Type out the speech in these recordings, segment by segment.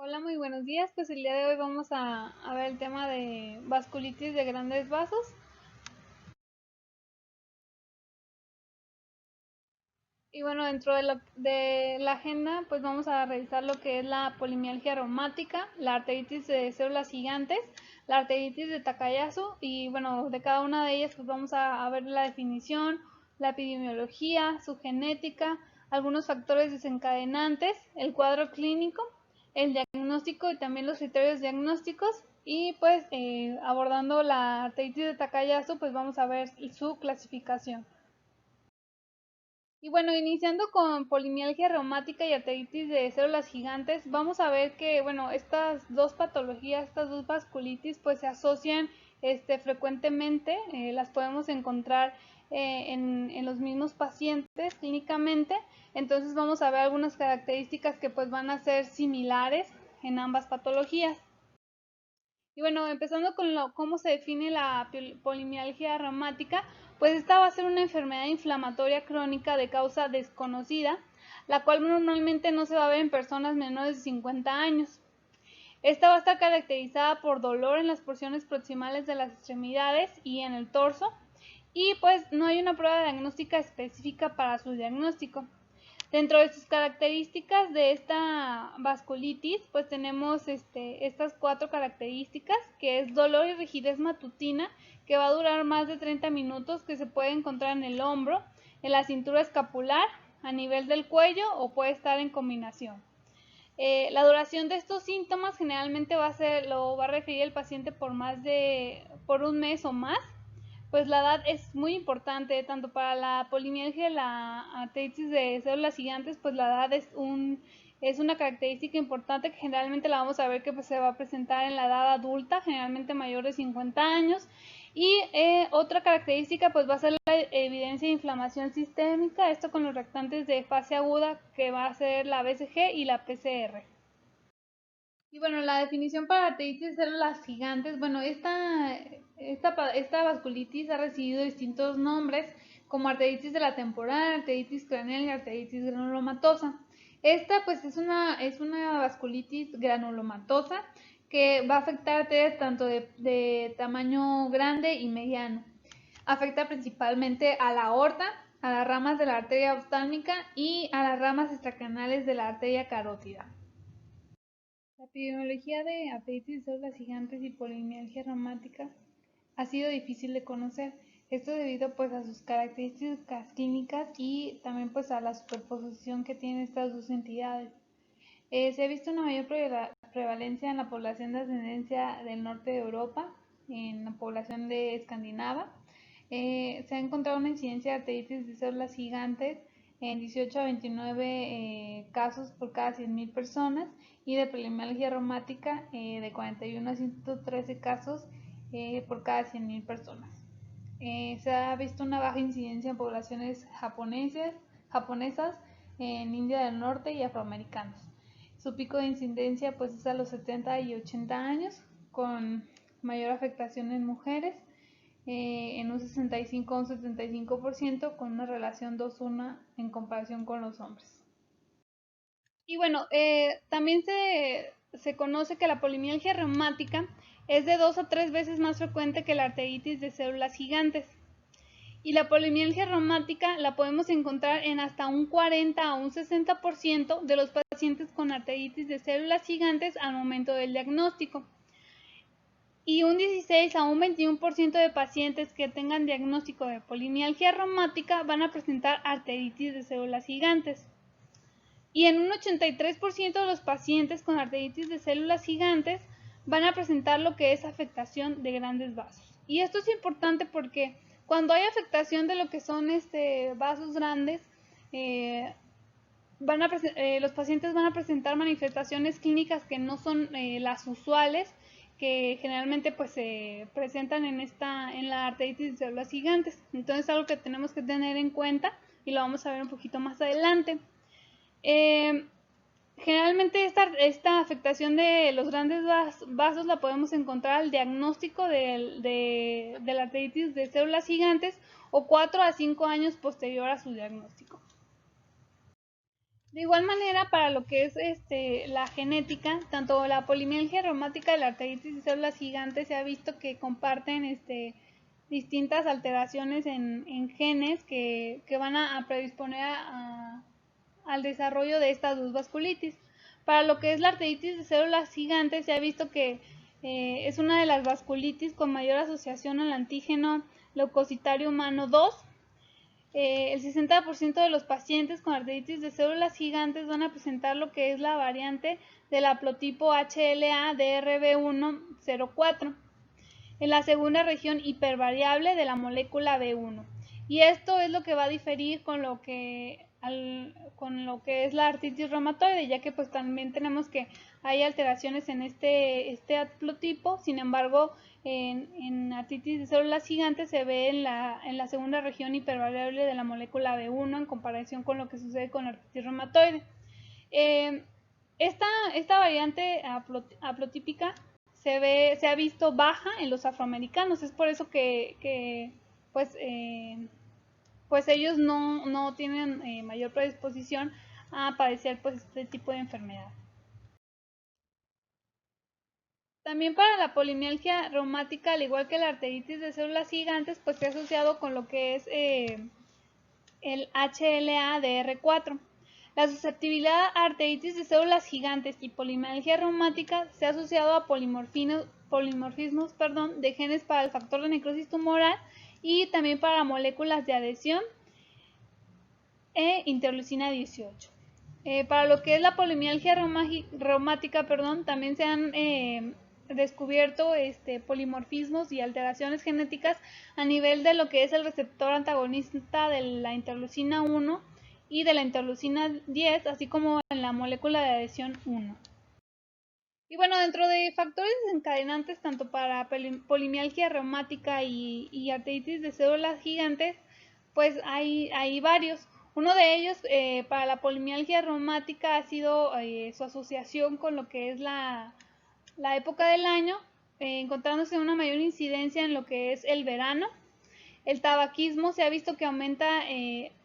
Hola, muy buenos días. Pues el día de hoy vamos a ver el tema de vasculitis de grandes vasos. Y bueno, dentro de la agenda, pues vamos a revisar lo que es la polimialgia reumática, la arteritis de células gigantes, la arteritis de Takayasu y bueno, de cada una de ellas pues vamos a ver la definición, la epidemiología, su genética, algunos factores desencadenantes, el cuadro clínico, el diagnóstico y también los criterios diagnósticos y pues abordando la arteritis de Takayasu pues vamos a ver su clasificación. Y bueno, iniciando con polimialgia reumática y arteritis de células gigantes, vamos a ver que, bueno, estas dos patologías, estas dos vasculitis, pues se asocian frecuentemente, las podemos encontrar en los mismos pacientes clínicamente, entonces vamos a ver algunas características que pues van a ser similares en ambas patologías. Y bueno, empezando con cómo se define la polimialgia reumática, pues esta va a ser una enfermedad inflamatoria crónica de causa desconocida, la cual normalmente no se va a ver en personas menores de 50 años. Esta va a estar caracterizada por dolor en las porciones proximales de las extremidades y en el torso, y pues no hay una prueba diagnóstica específica para su diagnóstico. Dentro de sus características de esta vasculitis, pues tenemos estas cuatro características, que es dolor y rigidez matutina, que va a durar más de 30 minutos, que se puede encontrar en el hombro, en la cintura escapular, a nivel del cuello o puede estar en combinación. La duración de estos síntomas generalmente lo va a referir el paciente por un mes o más. Pues la edad es muy importante, tanto para la polimialgia y la arteritis de células gigantes, pues la edad es una característica importante que generalmente la vamos a ver que pues, se va a presentar en la edad adulta, generalmente mayor de 50 años. Y otra característica pues va a ser la evidencia de inflamación sistémica, esto con los reactantes de fase aguda que va a ser la BCG y la PCR. Y bueno, la definición para arteritis de células gigantes, bueno, esta vasculitis ha recibido distintos nombres como arteritis de la temporal, arteritis craneal y arteritis granulomatosa. Esta pues es una vasculitis granulomatosa que va a afectar arterias tanto de tamaño grande y mediano. Afecta principalmente a la aorta, a las ramas de la arteria oftálmica y a las ramas extracraneales de la arteria carótida. La epidemiología de arteritis de células gigantes y polimialgia reumática ha sido difícil de conocer, esto debido pues a sus características clínicas y también pues a la superposición que tienen estas dos entidades. Se ha visto una mayor prevalencia en la población de ascendencia del norte de Europa, en la población de Escandinava. Se ha encontrado una incidencia de arteritis de células gigantes en 18 a 29 casos por cada 100.000 personas y de polimialgia reumática de 41 a 113 casos por cada 100.000 personas. Se ha visto una baja incidencia en poblaciones japonesas en India del Norte y afroamericanos. Su pico de incidencia pues es a los 70 y 80 años, con mayor afectación en mujeres, en un 65 a un 75%, con una relación 2:1 en comparación con los hombres. Y bueno, también se conoce que la polimialgia reumática es de 2 a 3 veces más frecuente que la arteritis de células gigantes. Y la polimialgia reumática la podemos encontrar en hasta un 40 a un 60% de los pacientes con arteritis de células gigantes al momento del diagnóstico. Y un 16 a un 21% de pacientes que tengan diagnóstico de polimialgia reumática van a presentar arteritis de células gigantes. Y en un 83% de los pacientes con arteritis de células gigantes van a presentar lo que es afectación de grandes vasos. Y esto es importante porque cuando hay afectación de lo que son vasos grandes, los pacientes van a presentar manifestaciones clínicas que no son las usuales, que generalmente pues se presentan en la arteritis de células gigantes. Entonces es algo que tenemos que tener en cuenta y lo vamos a ver un poquito más adelante. Generalmente esta afectación de los grandes vasos la podemos encontrar al diagnóstico de la arteritis de células gigantes o 4 a 5 años posterior a su diagnóstico. De igual manera, para lo que es la genética, tanto la polimialgia reumática y la arteritis de células gigantes se ha visto que comparten distintas alteraciones en genes que van a predisponer al desarrollo de estas dos vasculitis. Para lo que es la arteritis de células gigantes se ha visto que es una de las vasculitis con mayor asociación al antígeno leucocitario humano 2. El 60% de los pacientes con arteritis de células gigantes van a presentar lo que es la variante del haplotipo HLA-DRB104 en la segunda región hipervariable de la molécula B1. Y esto es lo que va a diferir con lo que es la artritis reumatoide, ya que pues también tenemos que hay alteraciones en este haplotipo. Sin embargo, en artritis de células gigantes se ve en la segunda región hipervariable de la molécula B1 en comparación con lo que sucede con la artritis reumatoide. Esta variante haplotípica se ha visto baja en los afroamericanos. Es por eso que pues ellos no tienen mayor predisposición a padecer pues este tipo de enfermedad. También para la polimialgia reumática, al igual que la arteritis de células gigantes, pues se ha asociado con lo que es el HLA-DR4. La susceptibilidad a arteritis de células gigantes y polimialgia reumática se ha asociado a polimorfismos de genes para el factor de necrosis tumoral y también para moléculas de adhesión e interleucina 18. Para lo que es la polimialgia reumática, también se han descubierto polimorfismos y alteraciones genéticas a nivel de lo que es el receptor antagonista de la interleucina 1 y de la interleucina 10, así como en la molécula de adhesión 1. Y bueno, dentro de factores desencadenantes tanto para polimialgia reumática y arteritis de células gigantes, pues hay varios. Uno de ellos para la polimialgia reumática ha sido su asociación con lo que es la época del año, encontrándose una mayor incidencia en lo que es el verano. El tabaquismo se ha visto que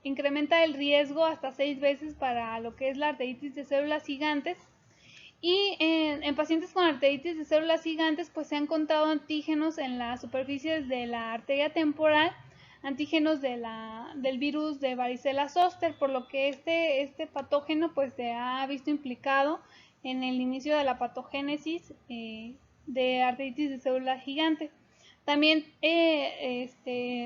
incrementa el riesgo hasta 6 veces para lo que es la arteritis de células gigantes. Y en pacientes con arteritis de células gigantes, pues se han encontrado antígenos en las superficies de la arteria temporal, antígenos del virus de varicela zoster, por lo que este patógeno pues se ha visto implicado en el inicio de la patogénesis de arteritis de células gigantes. También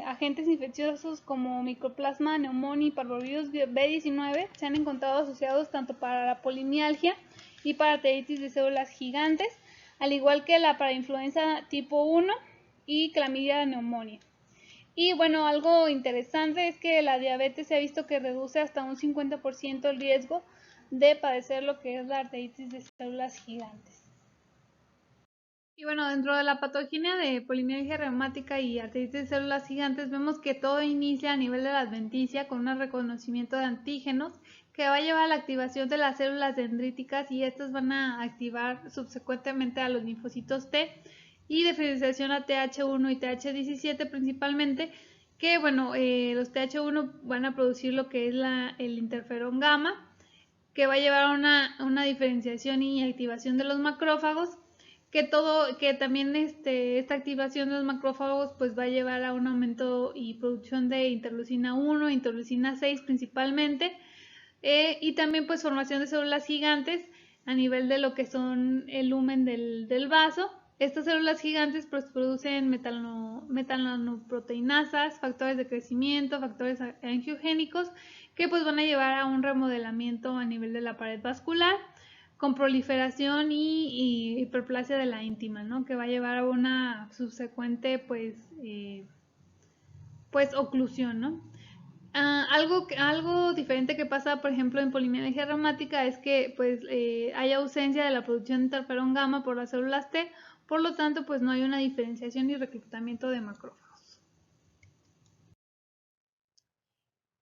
agentes infecciosos como Mycoplasma pneumoniae y parvovirus B19 se han encontrado asociados tanto para la polimialgia y para arteritis de células gigantes, al igual que la parainfluenza tipo 1 y clamidia pneumoniae. Y bueno, algo interesante es que la diabetes se ha visto que reduce hasta un 50% el riesgo de padecer lo que es la arteritis de células gigantes. Y bueno, dentro de la patogenia de polimialgia reumática y arteritis de células gigantes, vemos que todo inicia a nivel de la adventicia con un reconocimiento de antígenos que va a llevar a la activación de las células dendríticas y estas van a activar subsecuentemente a los linfocitos T y diferenciación a TH1 y TH17 principalmente, que bueno, los TH1 van a producir lo que es el interferón gamma, que va a llevar a una diferenciación y activación de los macrófagos, que también esta activación de los macrófagos pues va a llevar a un aumento y producción de interleucina 1, interleucina 6 principalmente, y también pues formación de células gigantes a nivel de lo que son el lumen del vaso. Estas células gigantes pues producen metalanoproteinasas, factores de crecimiento, factores angiogénicos que pues van a llevar a un remodelamiento a nivel de la pared vascular con proliferación y hiperplasia de la íntima, ¿no? Que va a llevar a una subsecuente pues oclusión, ¿no? Algo diferente que pasa, por ejemplo, en polimialgia reumática es que pues hay ausencia de la producción de interferón gamma por las células T, por lo tanto pues no hay una diferenciación y reclutamiento de macrófagos.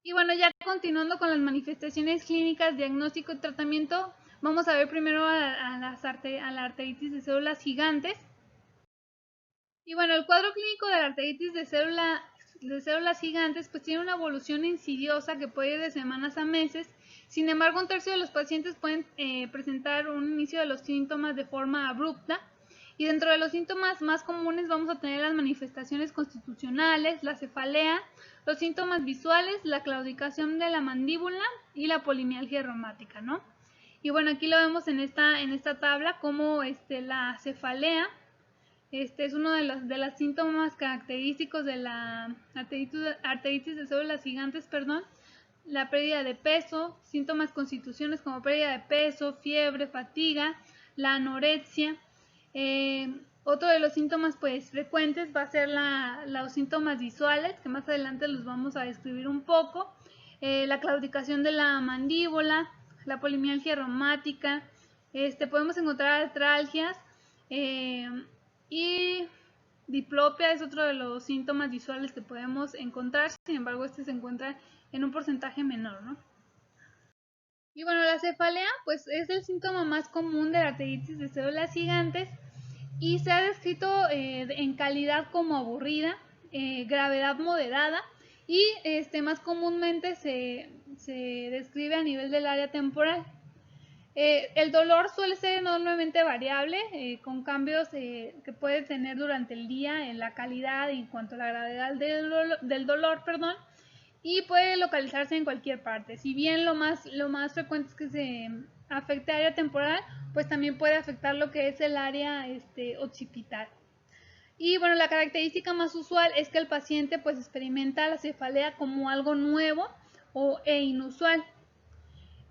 Y bueno, ya continuando con las manifestaciones clínicas, diagnóstico y tratamiento, vamos a ver primero a la arteritis de células gigantes. Y bueno, el cuadro clínico de la arteritis de células gigantes pues tiene una evolución insidiosa que puede ir de semanas a meses Sin embargo, un tercio de los pacientes pueden presentar un inicio de los síntomas de forma abrupta. Y dentro de los síntomas más comunes vamos a tener las manifestaciones constitucionales, la cefalea, los síntomas visuales, la claudicación de la mandíbula y la polimialgia reumática, ¿no? Y bueno, aquí lo vemos en esta tabla como la cefalea es uno de los síntomas característicos de la arteritis de células gigantes, perdón. La pérdida de peso, síntomas constituciones como pérdida de peso, fiebre, fatiga, la anorexia. Otro de los síntomas pues frecuentes va a ser los síntomas visuales, que más adelante los vamos a describir un poco. La claudicación de la mandíbula, la polimialgia reumática, podemos encontrar artralgias y diplopia es otro de los síntomas visuales que podemos encontrar, sin embargo se encuentra en un porcentaje menor, ¿no? Y bueno, la cefalea pues es el síntoma más común de la arteritis de células gigantes y se ha descrito en calidad como aburrida, gravedad moderada y más comúnmente se describe a nivel del área temporal. El dolor suele ser enormemente variable, con cambios que puede tener durante el día en la calidad en cuanto a la gravedad del dolor, perdón, y puede localizarse en cualquier parte. Si bien lo más frecuente es que se afecte área temporal, pues también puede afectar lo que es el área occipital. Y bueno, la característica más usual es que el paciente pues experimenta la cefalea como algo nuevo e inusual.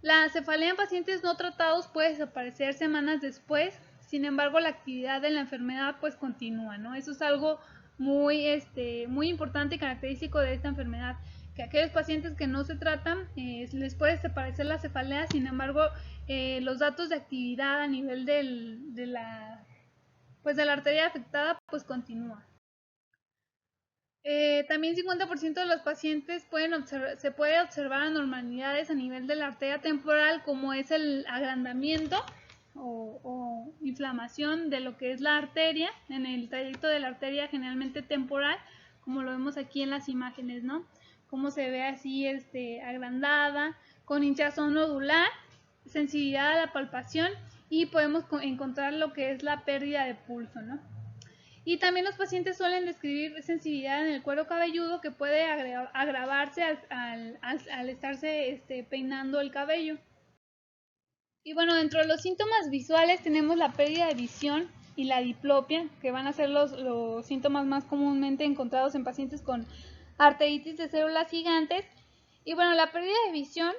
La cefalea en pacientes no tratados puede desaparecer semanas después, sin embargo la actividad de la enfermedad pues continúa, ¿no? Eso es algo muy importante y característico de esta enfermedad, que aquellos pacientes que no se tratan les puede desaparecer la cefalea, sin embargo los datos de actividad a nivel de la arteria afectada pues continúa. También 50% de los pacientes se puede observar anormalidades a nivel de la arteria temporal, como es el agrandamiento o inflamación de lo que es la arteria, en el trayecto de la arteria generalmente temporal, como lo vemos aquí en las imágenes, ¿no? Como se ve así agrandada, con hinchazón nodular, sensibilidad a la palpación y podemos encontrar lo que es la pérdida de pulso, ¿no? Y también los pacientes suelen describir sensibilidad en el cuero cabelludo que puede agravarse al estarse peinando el cabello. Y bueno, dentro de los síntomas visuales tenemos la pérdida de visión y la diplopia, que van a ser los síntomas más comúnmente encontrados en pacientes con arteritis de células gigantes. Y bueno, la pérdida de visión,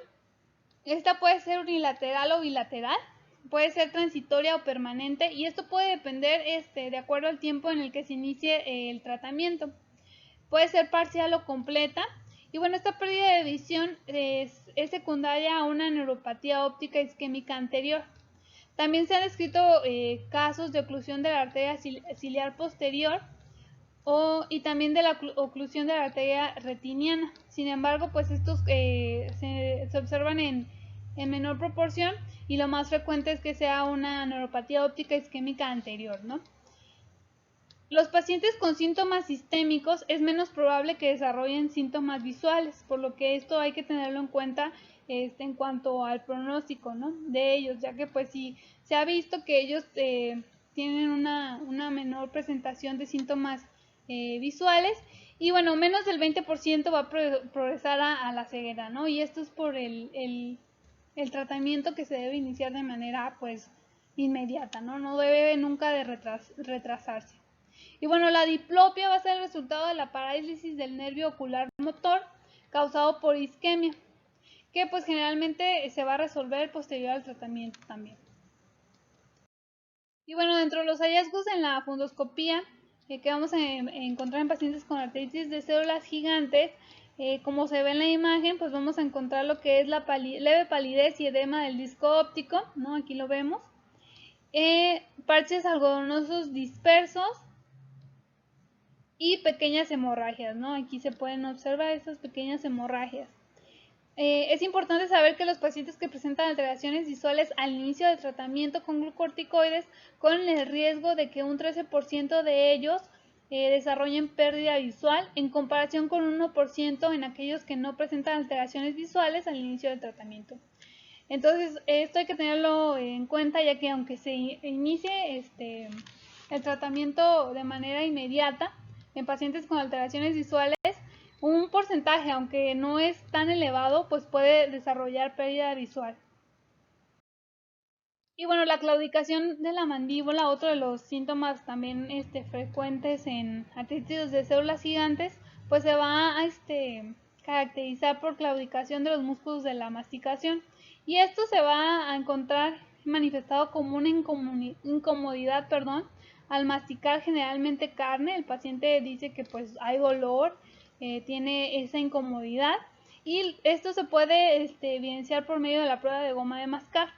esta puede ser unilateral o bilateral, puede ser transitoria o permanente y esto puede depender de acuerdo al tiempo en el que se inicie el tratamiento. Puede ser parcial o completa y bueno, esta pérdida de visión es secundaria a una neuropatía óptica isquémica anterior. También se han descrito casos de oclusión de la arteria ciliar posterior y también de la oclusión de la arteria retiniana. Sin embargo, pues estos se observan en menor proporción y lo más frecuente es que sea una neuropatía óptica isquémica anterior, ¿no? Los pacientes con síntomas sistémicos es menos probable que desarrollen síntomas visuales, por lo que esto hay que tenerlo en cuenta en cuanto al pronóstico, ¿no?, de ellos, ya que pues sí se ha visto que ellos tienen una menor presentación de síntomas visuales y bueno, menos del 20% va a progresar a la ceguera, ¿no? Y esto es por el tratamiento que se debe iniciar de manera pues inmediata, no debe nunca de retrasarse. Y bueno, la diplopia va a ser el resultado de la parálisis del nervio ocular motor causado por isquemia, que pues generalmente se va a resolver posterior al tratamiento también. Y bueno, dentro de los hallazgos en la fundoscopía que vamos a encontrar en pacientes con arteritis de células gigantes, como se ve en la imagen, pues vamos a encontrar lo que es la leve palidez y edema del disco óptico, ¿no? Aquí lo vemos. Parches algodonosos dispersos y pequeñas hemorragias, ¿no? Aquí se pueden observar estas pequeñas hemorragias. Es importante saber que los pacientes que presentan alteraciones visuales al inicio del tratamiento con glucorticoides corren el riesgo de que un 13% de ellos desarrollen pérdida visual en comparación con un 1% en aquellos que no presentan alteraciones visuales al inicio del tratamiento. Entonces, esto hay que tenerlo en cuenta, ya que aunque se inicie el tratamiento de manera inmediata en pacientes con alteraciones visuales, un porcentaje, aunque no es tan elevado, pues puede desarrollar pérdida visual. Y bueno, la claudicación de la mandíbula, otro de los síntomas también frecuentes en artritis de células gigantes, pues se va a caracterizar por claudicación de los músculos de la masticación. Y esto se va a encontrar manifestado como una incomodidad, al masticar generalmente carne. El paciente dice que pues hay dolor, tiene esa incomodidad, y esto se puede evidenciar por medio de la prueba de goma de mascar.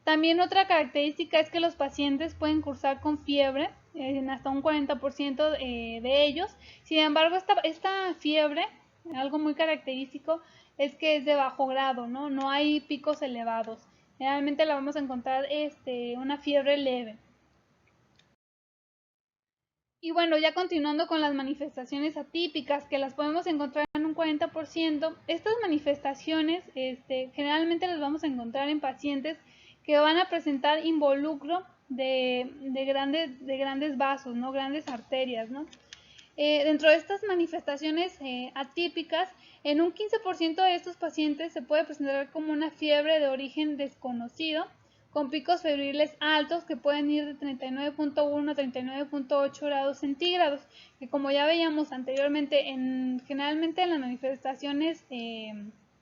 También otra característica es que los pacientes pueden cursar con fiebre, en hasta un 40% de ellos. Sin embargo, esta fiebre, algo muy característico, es que es de bajo grado, ¿no? No hay picos elevados. Generalmente la vamos a encontrar una fiebre leve. Y bueno, ya continuando con las manifestaciones atípicas, que las podemos encontrar en un 40%, estas manifestaciones generalmente las vamos a encontrar en pacientes que van a presentar involucro de grandes vasos, ¿no? Grandes arterias, ¿no? Dentro de estas manifestaciones atípicas, en un 15% de estos pacientes se puede presentar como una fiebre de origen desconocido, con picos febriles altos que pueden ir de 39.1 a 39.8 grados centígrados, que como ya veíamos anteriormente, generalmente en las manifestaciones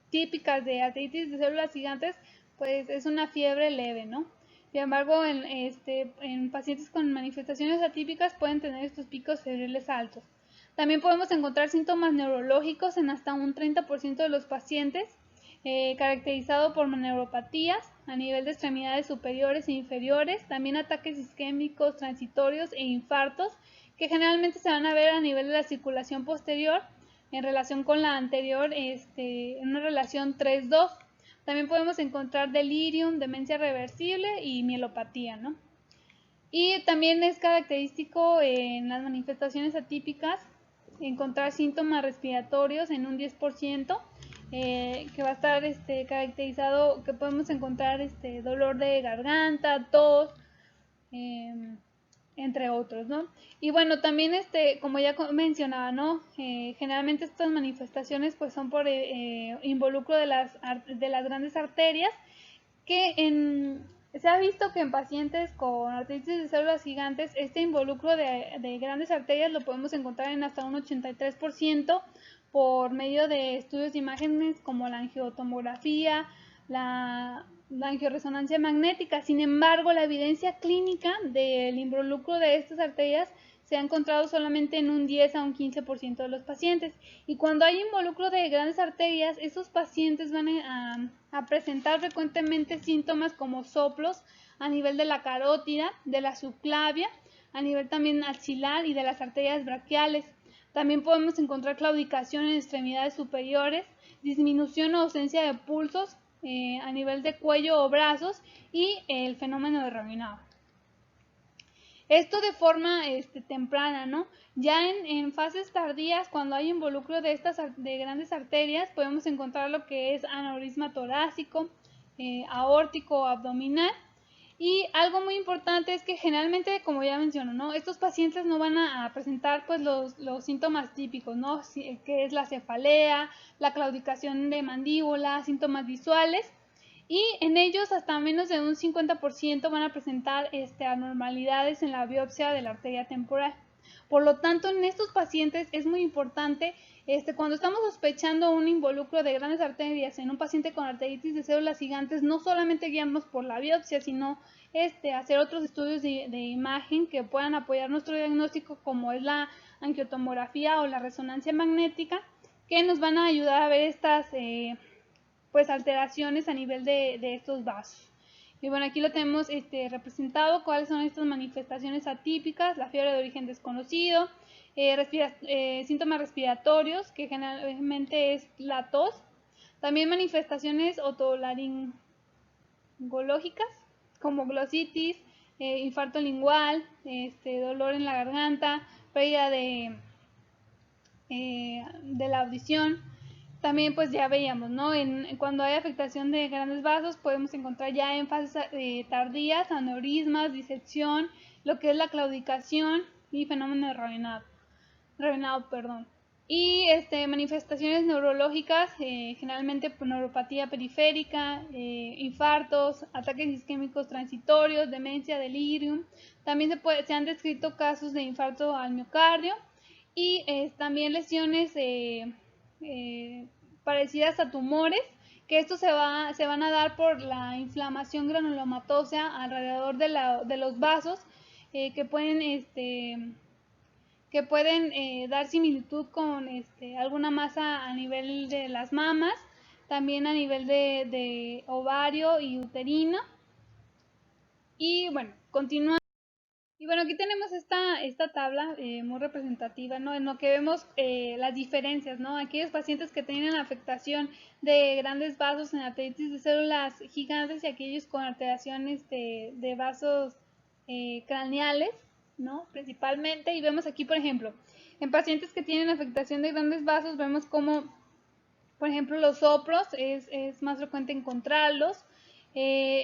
típicas de artritis de células gigantes, pues es una fiebre leve, ¿no? Sin embargo, en pacientes con manifestaciones atípicas pueden tener estos picos febriles altos. También podemos encontrar síntomas neurológicos en hasta un 30% de los pacientes, caracterizado por neuropatías a nivel de extremidades superiores e inferiores, también ataques isquémicos transitorios e infartos, que generalmente se van a ver a nivel de la circulación posterior en relación con la anterior, en una relación 3-2. También podemos encontrar delirium, demencia reversible y mielopatía, ¿no? Y también es característico en las manifestaciones atípicas encontrar síntomas respiratorios en un 10%, que va a estar caracterizado, que podemos encontrar dolor de garganta, tos, entre otros, ¿no? Y bueno, también como ya mencionaba, ¿no? Generalmente estas manifestaciones pues son por involucro de las grandes arterias, que se ha visto que en pacientes con artritis de células gigantes, este involucro de grandes arterias lo podemos encontrar en hasta un 83% por medio de estudios de imágenes como la angiotomografía, la angioresonancia magnética. Sin embargo, la evidencia clínica del involucro de estas arterias se ha encontrado solamente en un 10 a un 15% de los pacientes. Y cuando hay involucro de grandes arterias, esos pacientes van a presentar frecuentemente síntomas como soplos a nivel de la carótida, de la subclavia, a nivel también axilar y de las arterias braquiales. También podemos encontrar claudicación en extremidades superiores, disminución o ausencia de pulsos a nivel de cuello o brazos, y el fenómeno de Robinow. Esto de forma temprana, ¿no? Ya en fases tardías, cuando hay involucro de grandes arterias, podemos encontrar lo que es aneurisma torácico, aórtico o abdominal. Y algo muy importante es que generalmente, como ya menciono, ¿no? Estos pacientes no van a presentar pues los síntomas típicos, ¿no? Que es la cefalea, la claudicación de mandíbula, síntomas visuales. Y en ellos hasta menos de un 50% van a presentar anormalidades en la biopsia de la arteria temporal. Por lo tanto, en estos pacientes es muy importante, cuando estamos sospechando un involucro de grandes arterias en un paciente con arteritis de células gigantes, no solamente guiarnos por la biopsia, sino hacer otros estudios de imagen que puedan apoyar nuestro diagnóstico, como es la angiotomografía o la resonancia magnética, que nos van a ayudar a ver estas pues alteraciones a nivel de estos vasos. Y bueno, aquí lo tenemos representado, cuáles son estas manifestaciones atípicas: la fiebre de origen desconocido, síntomas respiratorios, que generalmente es la tos, también manifestaciones otolaringológicas, como glositis, infarto lingual, dolor en la garganta, pérdida de la audición, También pues ya veíamos, ¿no? Cuando hay afectación de grandes vasos podemos encontrar ya en fases tardías, aneurismas, disección, lo que es la claudicación y fenómeno de Raynaud, perdón. Y manifestaciones neurológicas, generalmente por neuropatía periférica, infartos, ataques isquémicos transitorios, demencia, delirium. También se han descrito casos de infarto al miocardio y también lesiones parecidas a tumores, que estos se van a dar por la inflamación granulomatosa alrededor de los vasos, que pueden dar similitud con alguna masa a nivel de las mamas, también a nivel de ovario y uterino. Y bueno, continúa. Y bueno, aquí tenemos esta tabla muy representativa, ¿no? En lo que vemos las diferencias, ¿no? Aquellos pacientes que tienen afectación de grandes vasos en arteritis de células gigantes y aquellos con alteraciones de vasos craneales, ¿no? Principalmente, y vemos aquí, por ejemplo, en pacientes que tienen afectación de grandes vasos, vemos como, por ejemplo, los soplos es más frecuente encontrarlos,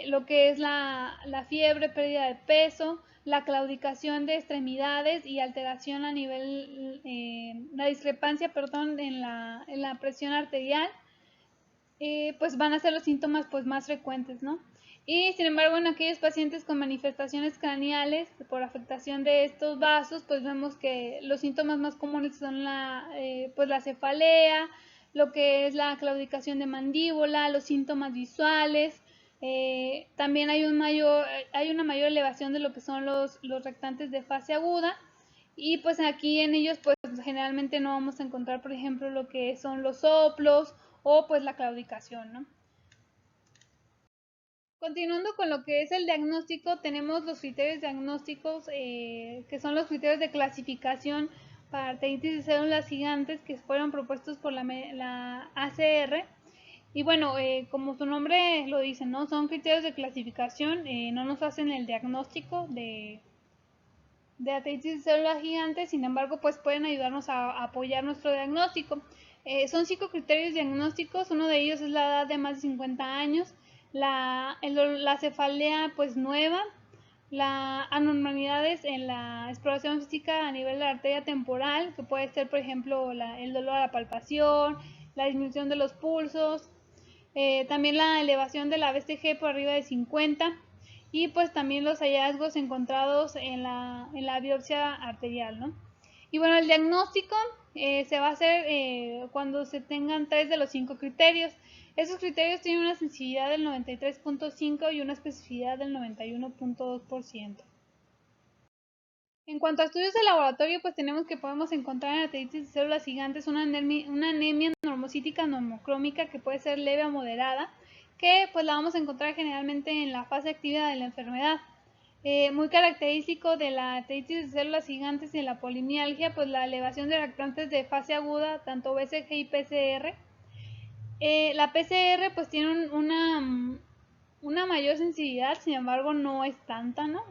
lo que es la fiebre, pérdida de peso, la claudicación de extremidades y alteración a nivel, la discrepancia, perdón, en la presión arterial, pues van a ser los síntomas pues más frecuentes, ¿no? Y sin embargo, en aquellos pacientes con manifestaciones craneales por afectación de estos vasos, pues vemos que los síntomas más comunes son pues la cefalea, lo que es la claudicación de mandíbula, los síntomas visuales. También hay una mayor elevación de lo que son los rectantes de fase aguda, y pues aquí en ellos pues generalmente no vamos a encontrar, por ejemplo, lo que son los soplos o pues la claudicación, ¿no? Continuando con lo que es el diagnóstico, tenemos los criterios diagnósticos, que son los criterios de clasificación para arteritis de células gigantes que fueron propuestos por la ACR. Y bueno, como su nombre lo dice, ¿no? Son criterios de clasificación, no nos hacen el diagnóstico de arteritis de células gigantes, sin embargo, pues pueden ayudarnos a apoyar nuestro diagnóstico. Son 5 criterios diagnósticos, uno de ellos es la edad de más de 50 años, la cefalea pues nueva, las anormalidades en la exploración física a nivel de la arteria temporal, que puede ser, por ejemplo, el dolor a la palpación, la disminución de los pulsos, también la elevación de la BCG por arriba de 50, y pues también los hallazgos encontrados en la biopsia arterial, ¿no? Y bueno, el diagnóstico se va a hacer cuando se tengan 3 de los 5 criterios. Esos criterios tienen una sensibilidad del 93.5 y una especificidad del 91.2%. En cuanto a estudios de laboratorio, pues tenemos que podemos encontrar en arteritis de células gigantes una anemia normocítica normocrómica que puede ser leve a moderada, que pues la vamos a encontrar generalmente en la fase activa de la enfermedad. Muy característico de la arteritis de células gigantes y la polimialgia, pues la elevación de reactantes de fase aguda, tanto BCG y PCR. La PCR pues tiene una mayor sensibilidad, sin embargo no es tanta, ¿no?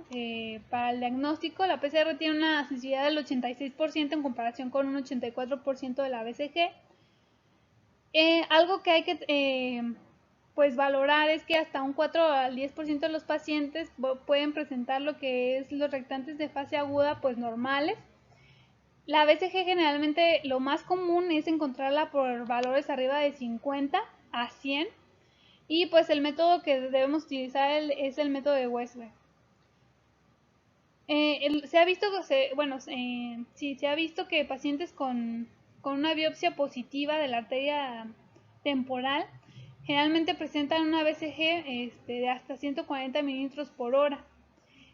Para el diagnóstico, la PCR tiene una sensibilidad del 86% en comparación con un 84% de la BCG. Algo que hay que pues valorar es que hasta un 4 al 10% de los pacientes pueden presentar lo que es los reactantes de fase aguda pues normales. La BCG generalmente lo más común es encontrarla por valores arriba de 50 a 100, y pues el método que debemos utilizar es el método de Westberg. Se ha visto se ha visto que pacientes con una biopsia positiva de la arteria temporal generalmente presentan una BCG de hasta 140 mililitros por hora.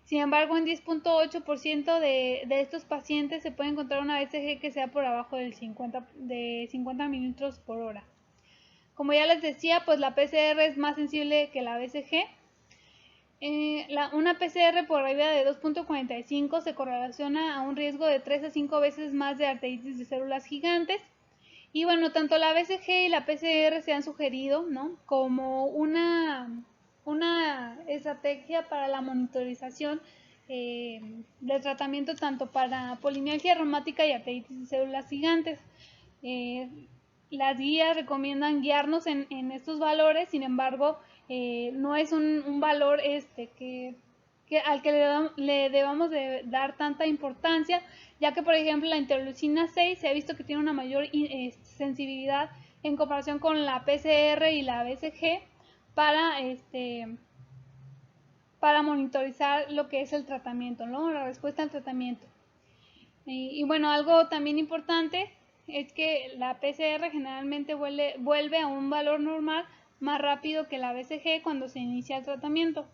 Sin embargo, en 10.8% de estos pacientes se puede encontrar una BCG que sea por abajo de 50 mililitros por hora. Como ya les decía, pues la PCR es más sensible que la BCG. Una PCR por arriba de 2.45 se correlaciona a un riesgo de 3 a 5 veces más de arteritis de células gigantes. Y bueno, tanto la BCG y la PCR se han sugerido, ¿no?, como una estrategia para la monitorización del tratamiento tanto para polimialgia reumática y arteritis de células gigantes. las guías recomiendan guiarnos en estos valores, sin embargo, no es un valor al que le debamos de dar tanta importancia, ya que por ejemplo la interleucina 6 se ha visto que tiene una mayor sensibilidad en comparación con la PCR y la BCG para monitorizar lo que es el tratamiento, ¿no? La respuesta al tratamiento. Y bueno, algo también importante es que la PCR generalmente vuelve a un valor normal más rápido que la BCG cuando se inicia el tratamiento.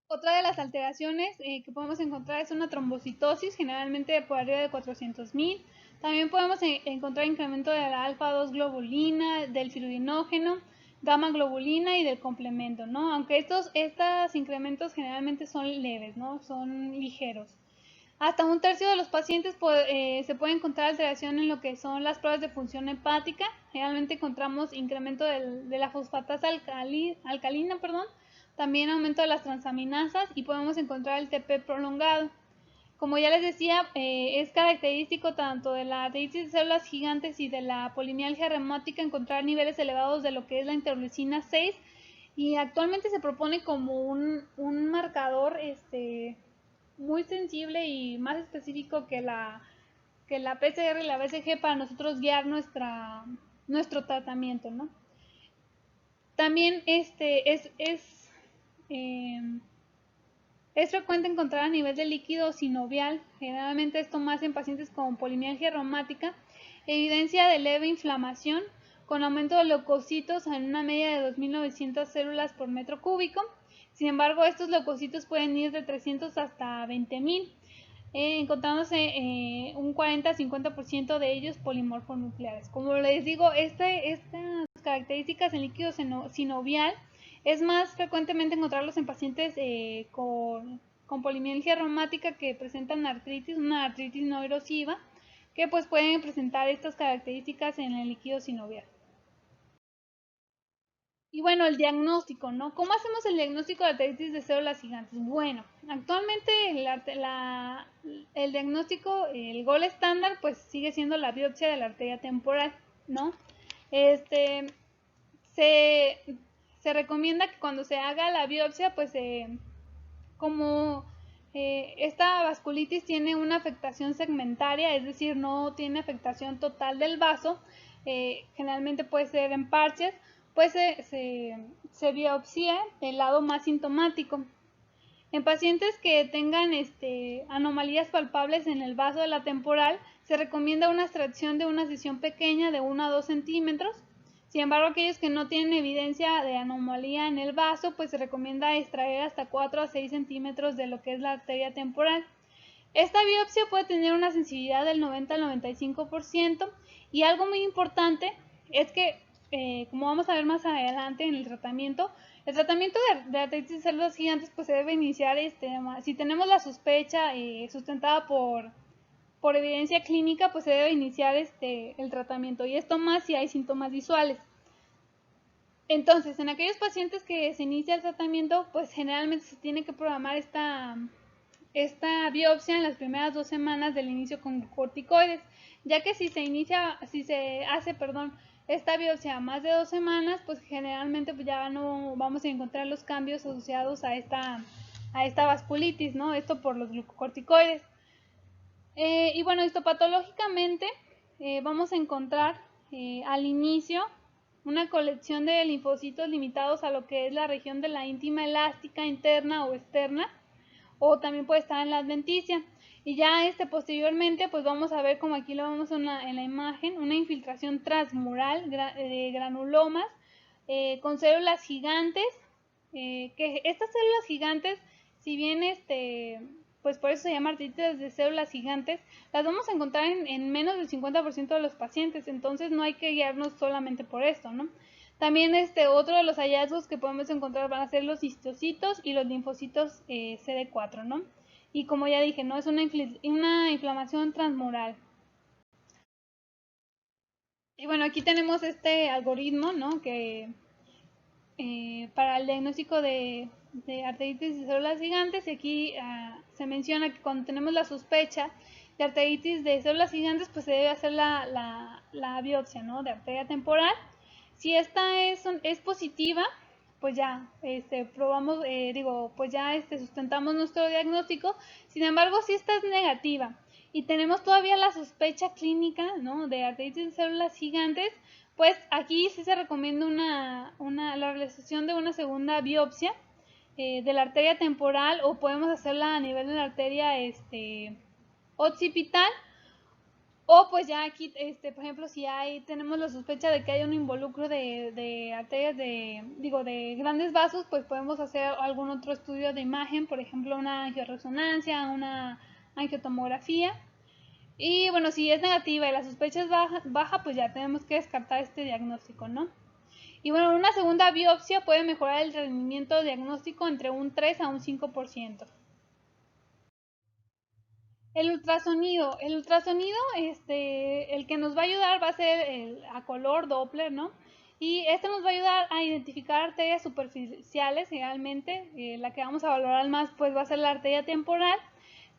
Otra de las alteraciones que podemos encontrar es una trombocitosis, generalmente por arriba de 400.000. También podemos encontrar incremento de la alfa-2 globulina, del fibrinógeno, gamma globulina y del complemento, ¿no? Aunque estos incrementos generalmente son leves, ¿no? Son ligeros. Hasta un tercio de los pacientes se puede encontrar alteración en lo que son las pruebas de función hepática. Generalmente encontramos incremento de la fosfatasa alcalina, también aumento de las transaminasas y podemos encontrar el TP prolongado. Como ya les decía, es característico tanto de la arteritis de células gigantes y de la polimialgia reumática encontrar niveles elevados de lo que es la interleucina 6 y actualmente se propone como un marcador muy sensible y más específico que la PCR y la BCG para nosotros guiar nuestro tratamiento, ¿no? También es frecuente encontrar a nivel de líquido sinovial, generalmente esto más en pacientes con polimialgia reumática, evidencia de leve inflamación con aumento de leucocitos en una media de 2.900 células por metro cúbico. Sin embargo, estos leucocitos pueden ir de 300 hasta 20.000, encontrándose un 40-50% de ellos polimorfos nucleares. Como les digo, estas características en líquido sinovial es más frecuentemente encontrarlos en pacientes con polimialgia reumática que presentan artritis, una artritis no erosiva, que pues pueden presentar estas características en el líquido sinovial. Y bueno, el diagnóstico, ¿no? ¿Cómo hacemos el diagnóstico de arteritis de células gigantes? Bueno, actualmente el diagnóstico, el gol estándar, pues sigue siendo la biopsia de la arteria temporal, ¿no? Se recomienda que cuando se haga la biopsia, pues como esta vasculitis tiene una afectación segmentaria, es decir, no tiene afectación total del vaso, generalmente puede ser en parches, pues se biopsia el lado más sintomático. En pacientes que tengan anomalías palpables en el vaso de la temporal, se recomienda una extracción de una sección pequeña de 1 a 2 centímetros. Sin embargo, aquellos que no tienen evidencia de anomalía en el vaso, pues se recomienda extraer hasta 4 a 6 centímetros de lo que es la arteria temporal. Esta biopsia puede tener una sensibilidad del 90 al 95% y algo muy importante es que, como vamos a ver más adelante en el tratamiento de artritis de células gigantes pues se debe iniciar, si tenemos la sospecha sustentada por evidencia clínica, pues se debe iniciar el tratamiento, y esto más si hay síntomas visuales. Entonces, en aquellos pacientes que se inicia el tratamiento, pues generalmente se tiene que programar esta biopsia en las primeras 2 semanas del inicio con corticoides, ya que si se hace esta biopsia a más de 2 semanas, pues generalmente pues ya no vamos a encontrar los cambios asociados a esta vasculitis, ¿no? Esto por los glucocorticoides. Y bueno, histopatológicamente vamos a encontrar al inicio una colección de linfocitos limitados a lo que es la región de la íntima elástica interna o externa, o también puede estar en la adventicia. Y ya posteriormente pues vamos a ver, como aquí lo vemos en la imagen, una infiltración transmural de granulomas con células gigantes, que estas células gigantes, si bien pues por eso se llama artritis de células gigantes, las vamos a encontrar en menos del 50% de los pacientes, entonces no hay que guiarnos solamente por esto, ¿no? También otro de los hallazgos que podemos encontrar van a ser los histocitos y los linfocitos CD4, ¿no? Y como ya dije, ¿no? Es una inflamación transmural. Y bueno, aquí tenemos este algoritmo, ¿no? Que para el diagnóstico de arteritis de células gigantes, y aquí se menciona que cuando tenemos la sospecha de arteritis de células gigantes, pues se debe hacer la biopsia, ¿no? De arteria temporal. Si esta es positiva, pues ya probamos, pues ya sustentamos nuestro diagnóstico. Sin embargo, si esta es negativa y tenemos todavía la sospecha clínica, ¿no?, de arteritis de células gigantes, pues aquí sí se recomienda la realización de una segunda biopsia de la arteria temporal, o podemos hacerla a nivel de la arteria occipital, o pues ya aquí, por ejemplo, si tenemos la sospecha de que hay un involucro de arterias de grandes vasos, pues podemos hacer algún otro estudio de imagen, por ejemplo, una angioresonancia, una angiotomografía. Y bueno, si es negativa y la sospecha es baja, pues ya tenemos que descartar este diagnóstico, ¿no? Y bueno, una segunda biopsia puede mejorar el rendimiento diagnóstico entre un 3 a un 5%. El ultrasonido, el que nos va a ayudar va a ser a color Doppler, ¿no? Y este nos va a ayudar a identificar arterias superficiales, realmente. La que vamos a valorar más, pues va a ser la arteria temporal.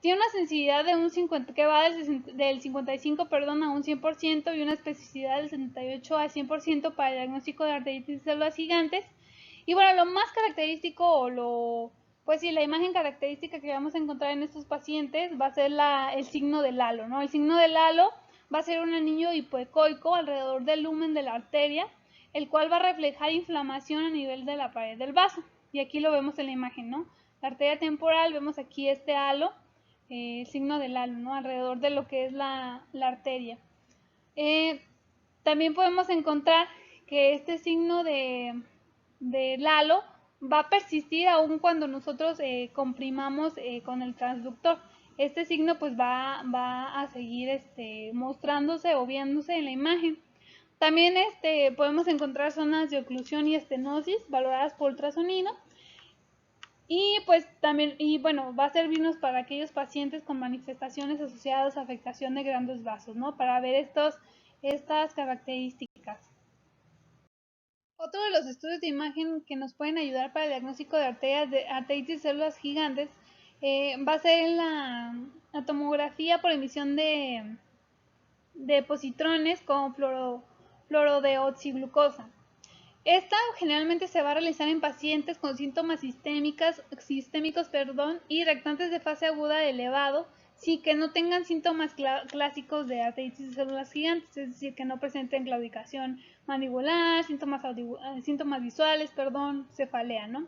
Tiene una sensibilidad de un 50, que va del 55, perdón, a un 100%, y una especificidad del 78 al 100% para el diagnóstico de arteritis de células gigantes. Y bueno, lo más característico, pues sí, la imagen característica que vamos a encontrar en estos pacientes va a ser el signo del halo, ¿no? El signo del halo va a ser un anillo hipoecoico alrededor del lumen de la arteria, el cual va a reflejar inflamación a nivel de la pared del vaso. Y aquí lo vemos en la imagen, ¿no? La arteria temporal, vemos aquí este halo, el signo del halo, ¿no?, alrededor de lo que es la arteria. También podemos encontrar que este signo del halo va a persistir aún cuando nosotros comprimamos con el transductor. Este signo pues va a seguir mostrándose o viéndose en la imagen. También podemos encontrar zonas de oclusión y estenosis valoradas por ultrasonido. Y pues también, va a servirnos para aquellos pacientes con manifestaciones asociadas a afectación de grandes vasos, ¿no?, para ver estas características. Otro de los estudios de imagen que nos pueden ayudar para el diagnóstico de arteritis de células gigantes va a ser la tomografía por emisión de positrones con fluorodeoxiglucosa. Esta generalmente se va a realizar en pacientes con síntomas sistémicos, y reactantes de fase aguda elevado, sí, que no tengan síntomas clásicos de arteritis de células gigantes, es decir, que no presenten claudicación mandibular, síntomas visuales, cefalea, ¿no?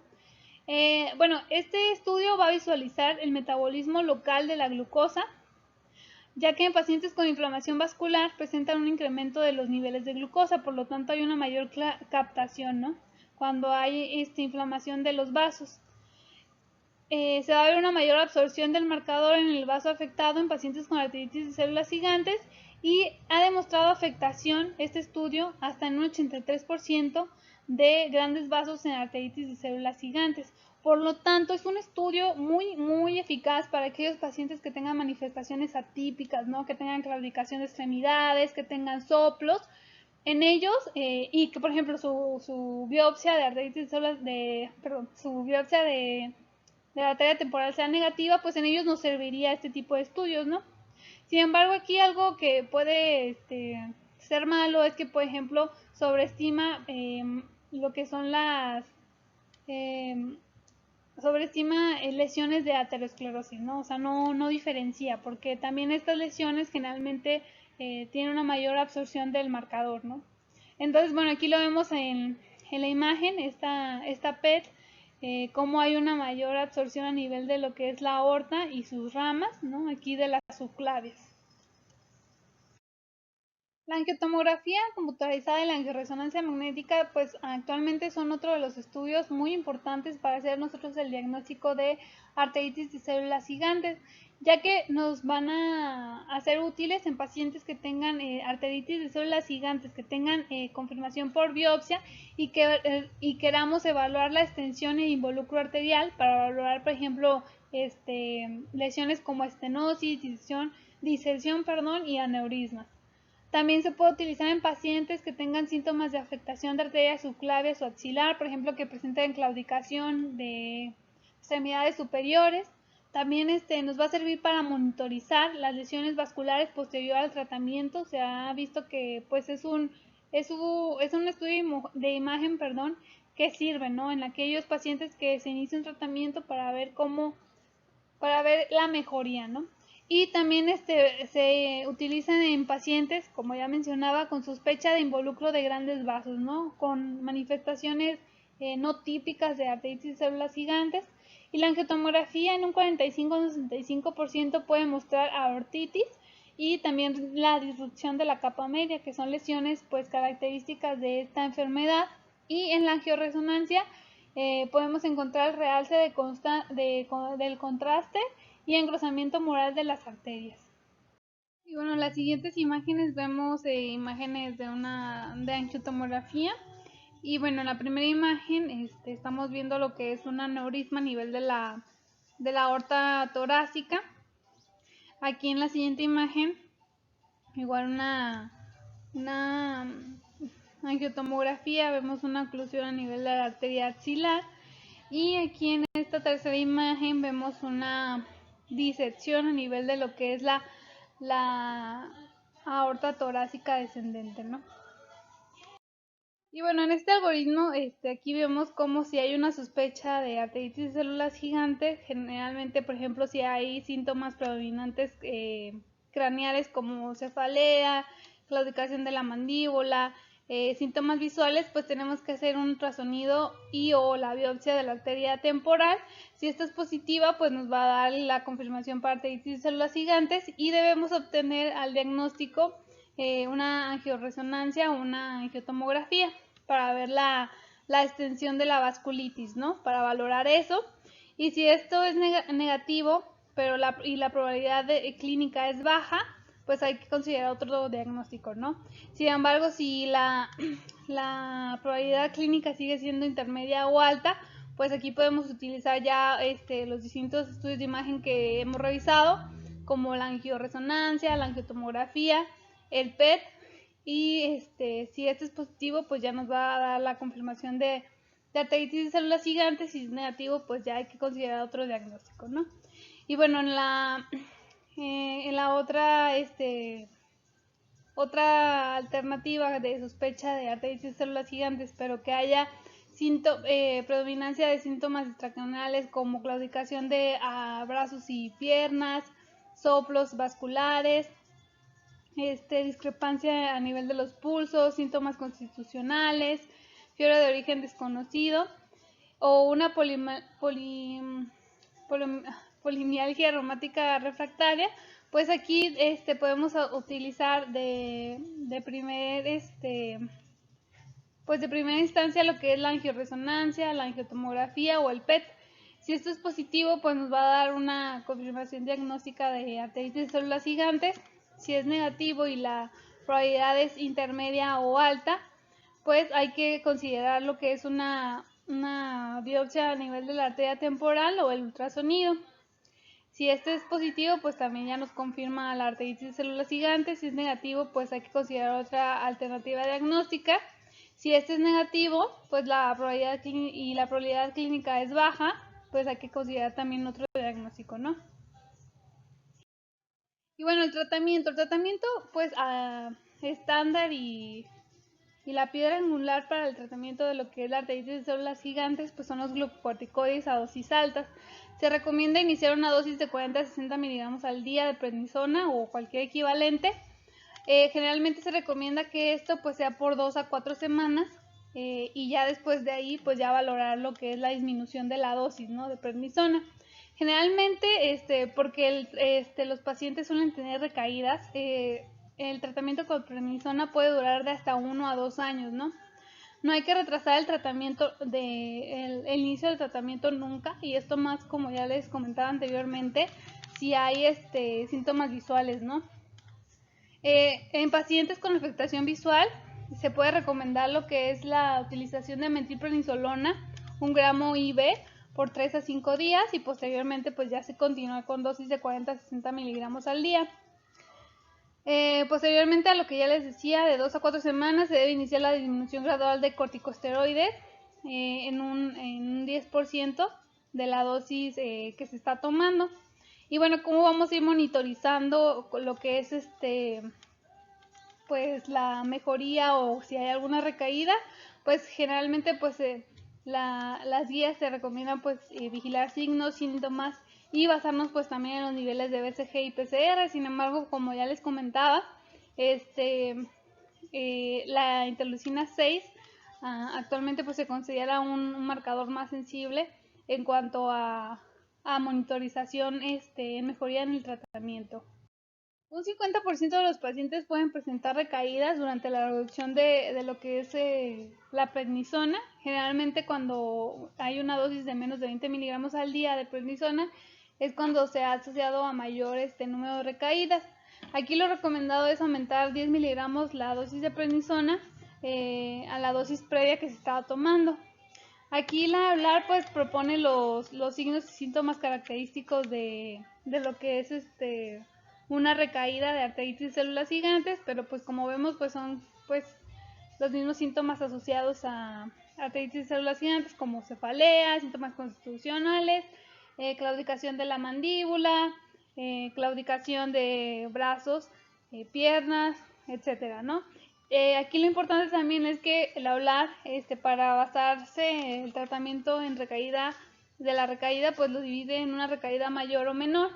Este estudio va a visualizar el metabolismo local de la glucosa, ya que en pacientes con inflamación vascular presentan un incremento de los niveles de glucosa, por lo tanto hay una mayor captación, ¿no?, cuando hay inflamación de los vasos. Se va a ver una mayor absorción del marcador en el vaso afectado en pacientes con arteritis de células gigantes, y ha demostrado afectación este estudio hasta en un 83% de grandes vasos en arteritis de células gigantes. Por lo tanto, es un estudio muy, muy eficaz para aquellos pacientes que tengan manifestaciones atípicas, ¿no?, que tengan claudicación de extremidades, que tengan soplos en ellos, y que, por ejemplo, su biopsia de arteritis de células su biopsia de la arteria temporal sea negativa, pues en ellos nos serviría este tipo de estudios, ¿no? Sin embargo, aquí algo que puede ser malo es que, por ejemplo, sobreestima lo que son sobreestima lesiones de aterosclerosis, ¿no? O sea, no diferencia, porque también estas lesiones generalmente tienen una mayor absorción del marcador, ¿no? Entonces, bueno, aquí lo vemos en la imagen, esta PET, cómo hay una mayor absorción a nivel de lo que es la aorta y sus ramas, ¿no?, aquí de las subclavias. La angiotomografía computarizada y la angioresonancia magnética, pues actualmente son otro de los estudios muy importantes para hacer nosotros el diagnóstico de arteritis de células gigantes, ya que nos van a ser útiles en pacientes que tengan arteritis de células gigantes, que tengan confirmación por biopsia, y queramos evaluar la extensión e involucro arterial para evaluar, por ejemplo, lesiones como estenosis, disección, y aneurismas. También se puede utilizar en pacientes que tengan síntomas de afectación de arterias subclavias o axilar, por ejemplo, que presenten claudicación de extremidades superiores. También nos va a servir para monitorizar las lesiones vasculares posterior al tratamiento. Se ha visto que pues es un estudio de imagen, que sirve, ¿no? En aquellos pacientes que se inicia un tratamiento para ver la mejoría, ¿no? Y también se utilizan en pacientes, como ya mencionaba, con sospecha de involucro de grandes vasos, ¿no? Con manifestaciones no típicas de arteritis de células gigantes. Y la angiotomografía en un 45-65% puede mostrar aortitis y también la disrupción de la capa media, que son lesiones pues características de esta enfermedad. Y en la angioresonancia podemos encontrar el realce del contraste y engrosamiento mural de las arterias. Y bueno, en las siguientes imágenes vemos imágenes de angiotomografía. Y bueno, en la primera imagen estamos viendo lo que es un aneurisma a nivel de la aorta torácica. Aquí en la siguiente imagen, igual una angiotomografía, vemos una oclusión a nivel de la arteria axilar. Y aquí en esta tercera imagen vemos una disección a nivel de lo que es la aorta torácica descendente, ¿no? Y bueno, en este algoritmo, aquí vemos como si hay una sospecha de arteritis de células gigantes, generalmente, por ejemplo, si hay síntomas predominantes craneales como cefalea, claudicación de la mandíbula, síntomas visuales, pues tenemos que hacer un ultrasonido o la biopsia de la arteria temporal. Si esta es positiva, pues nos va a dar la confirmación para arteritis de células gigantes y debemos obtener al diagnóstico una angioresonancia o una angiotomografía para ver la extensión de la vasculitis, ¿no? Para valorar eso. Y si esto es negativo, pero la probabilidad clínica es baja, pues hay que considerar otro diagnóstico, ¿no? Sin embargo, si la probabilidad clínica sigue siendo intermedia o alta, pues aquí podemos utilizar ya los distintos estudios de imagen que hemos revisado, como la angioresonancia, la angiotomografía, el PET, y si este es positivo, pues ya nos va a dar la confirmación de arteritis de células gigantes. Si es negativo, pues ya hay que considerar otro diagnóstico, ¿no? Y bueno, en la otra alternativa de sospecha de arteritis de células gigantes, pero que haya predominancia de síntomas extracraniales como claudicación de brazos y piernas, soplos vasculares, discrepancia a nivel de los pulsos, síntomas constitucionales, fiebre de origen desconocido o una polimialgia reumática refractaria, pues aquí podemos utilizar de primera instancia lo que es la angioresonancia, la angiotomografía o el PET. Si esto es positivo, pues nos va a dar una confirmación diagnóstica de arteritis de células gigantes. Si es negativo y la probabilidad es intermedia o alta, pues hay que considerar lo que es una biopsia a nivel de la arteria temporal o el ultrasonido. Si este es positivo, pues también ya nos confirma la arteritis de células gigantes. Si es negativo, pues hay que considerar otra alternativa diagnóstica. Si este es negativo, pues la probabilidad clínica es baja, pues hay que considerar también otro diagnóstico, ¿no? Y bueno, el tratamiento pues estándar y la piedra angular para el tratamiento de lo que es la arteritis de células gigantes, pues son los glucocorticoides a dosis altas. Se recomienda iniciar una dosis de 40 a 60 miligramos al día de prednisona o cualquier equivalente. Generalmente se recomienda que esto pues sea por 2 a 4 semanas y ya después de ahí pues ya valorar lo que es la disminución de la dosis, ¿no?, de prednisona. Generalmente, porque los pacientes suelen tener recaídas, el tratamiento con prednisona puede durar de hasta 1 a 2 años, ¿no? No hay que retrasar el tratamiento, el inicio del tratamiento nunca, y esto más como ya les comentaba anteriormente, si hay síntomas visuales, ¿no? En pacientes con afectación visual se puede recomendar lo que es la utilización de metilprednisolona, 1 gramo IV, por 3 a 5 días y posteriormente pues ya se continúa con dosis de 40 a 60 miligramos al día. Posteriormente a lo que ya les decía, de 2 a 4 semanas se debe iniciar la disminución gradual de corticosteroides en un 10% de la dosis que se está tomando. Y bueno, cómo vamos a ir monitorizando lo que es pues la mejoría o si hay alguna recaída, pues generalmente pues las guías te recomiendan pues vigilar signos, síntomas y basarnos pues también en los niveles de BCG y PCR. Sin embargo, como ya les comentaba, la interleucina 6 actualmente pues se considera un marcador más sensible en cuanto a monitorización en mejoría en el tratamiento. Un 50% de los pacientes pueden presentar recaídas durante la reducción de lo que es la prednisona. Generalmente cuando hay una dosis de menos de 20 miligramos al día de prednisona es cuando se ha asociado a mayor número de recaídas. Aquí lo recomendado es aumentar 10 miligramos la dosis de prednisona a la dosis previa que se estaba tomando. Aquí la hablar pues propone los signos y síntomas característicos de lo que es una recaída de arteritis de células gigantes, pero pues como vemos pues son pues los mismos síntomas asociados a arteritis de células gigantes como cefalea, síntomas constitucionales, claudicación de la mandíbula, claudicación de brazos, piernas, etcétera, ¿no? Aquí lo importante también es que el hablar, para basarse el tratamiento en recaída de la recaída, pues lo divide en una recaída mayor o menor.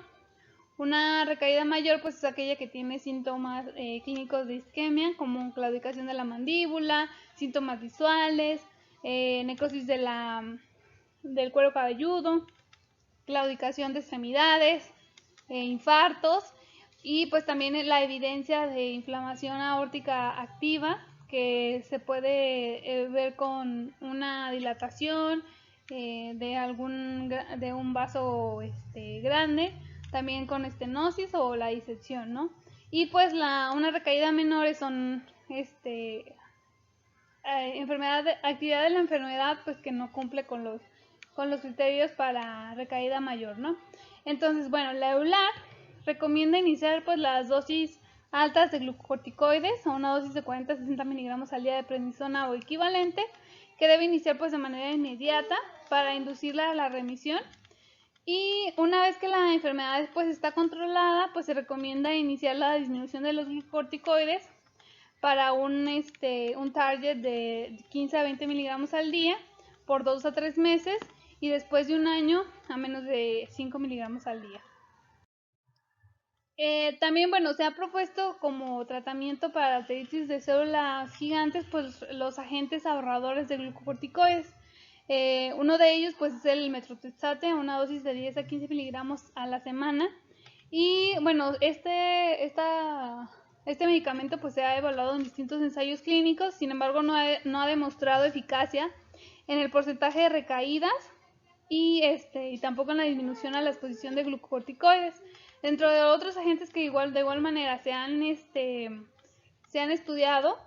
Una recaída mayor pues es aquella que tiene síntomas clínicos de isquemia, como claudicación de la mandíbula, síntomas visuales, necrosis del cuero cabelludo, claudicación de extremidades, infartos y pues también la evidencia de inflamación aórtica activa que se puede ver con una dilatación de un vaso grande, también con estenosis o la disección, ¿no? Y pues una recaída menor son actividad de la enfermedad pues que no cumple con los criterios para recaída mayor, ¿no? Entonces, bueno, la EULAR recomienda iniciar pues las dosis altas de glucocorticoides a una dosis de 40 a 60 miligramos al día de prednisona o equivalente, que debe iniciar pues de manera inmediata para inducirla a la remisión. Y una vez que la enfermedad pues está controlada, pues se recomienda iniciar la disminución de los glucocorticoides para un target de 15 a 20 miligramos al día por 2 a 3 meses y después de un año a menos de 5 miligramos al día. También, bueno, se ha propuesto como tratamiento para la arteritis de células gigantes, pues los agentes ahorradores de glucocorticoides. Uno de ellos, pues, es el metrotexate, una dosis de 10 a 15 miligramos a la semana. Y, bueno, este medicamento, pues, se ha evaluado en distintos ensayos clínicos, sin embargo, no ha demostrado eficacia en el porcentaje de recaídas y tampoco en la disminución a la exposición de glucocorticoides. Dentro de otros agentes que de igual manera se han estudiado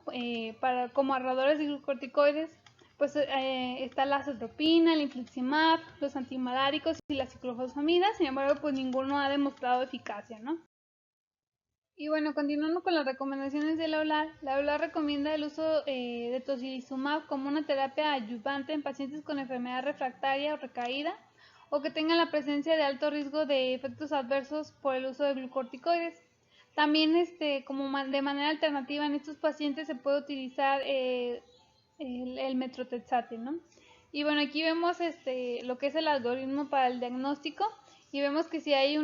como ahorradores de glucocorticoides, pues está la azatropina, el infliximab, los antimaláricos y la ciclofosfamida. Sin embargo, pues ninguno ha demostrado eficacia, ¿no? Y bueno, continuando con las recomendaciones de la EULAR recomienda el uso de tocilizumab como una terapia adyuvante en pacientes con enfermedad refractaria o recaída o que tengan la presencia de alto riesgo de efectos adversos por el uso de glucocorticoides. También como de manera alternativa en estos pacientes se puede utilizar el metrotexate, ¿no? Y bueno, aquí vemos lo que es el algoritmo para el diagnóstico y vemos que si hay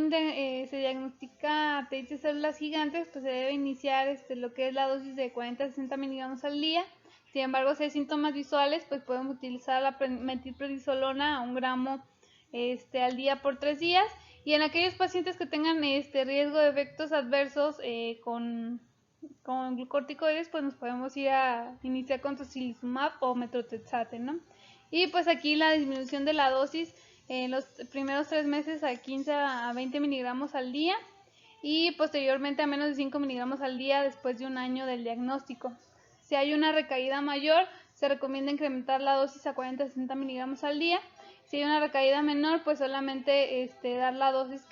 se diagnostica arteritis de células gigantes, pues se debe iniciar lo que es la dosis de 40 a 60 miligramos al día. Sin embargo, si hay síntomas visuales, pues podemos utilizar la metilprednisolona a 1 gramo al día por 3 días. Y en aquellos pacientes que tengan riesgo de efectos adversos con glucocorticoides, pues nos podemos ir a iniciar con tocilizumab o metrotexate, ¿no? Y pues aquí la disminución de la dosis en los primeros 3 meses a 15 a 20 miligramos al día y posteriormente a menos de 5 miligramos al día después de un año del diagnóstico. Si hay una recaída mayor, se recomienda incrementar la dosis a 40 a 60 miligramos al día. Si hay una recaída menor, pues solamente dar la dosis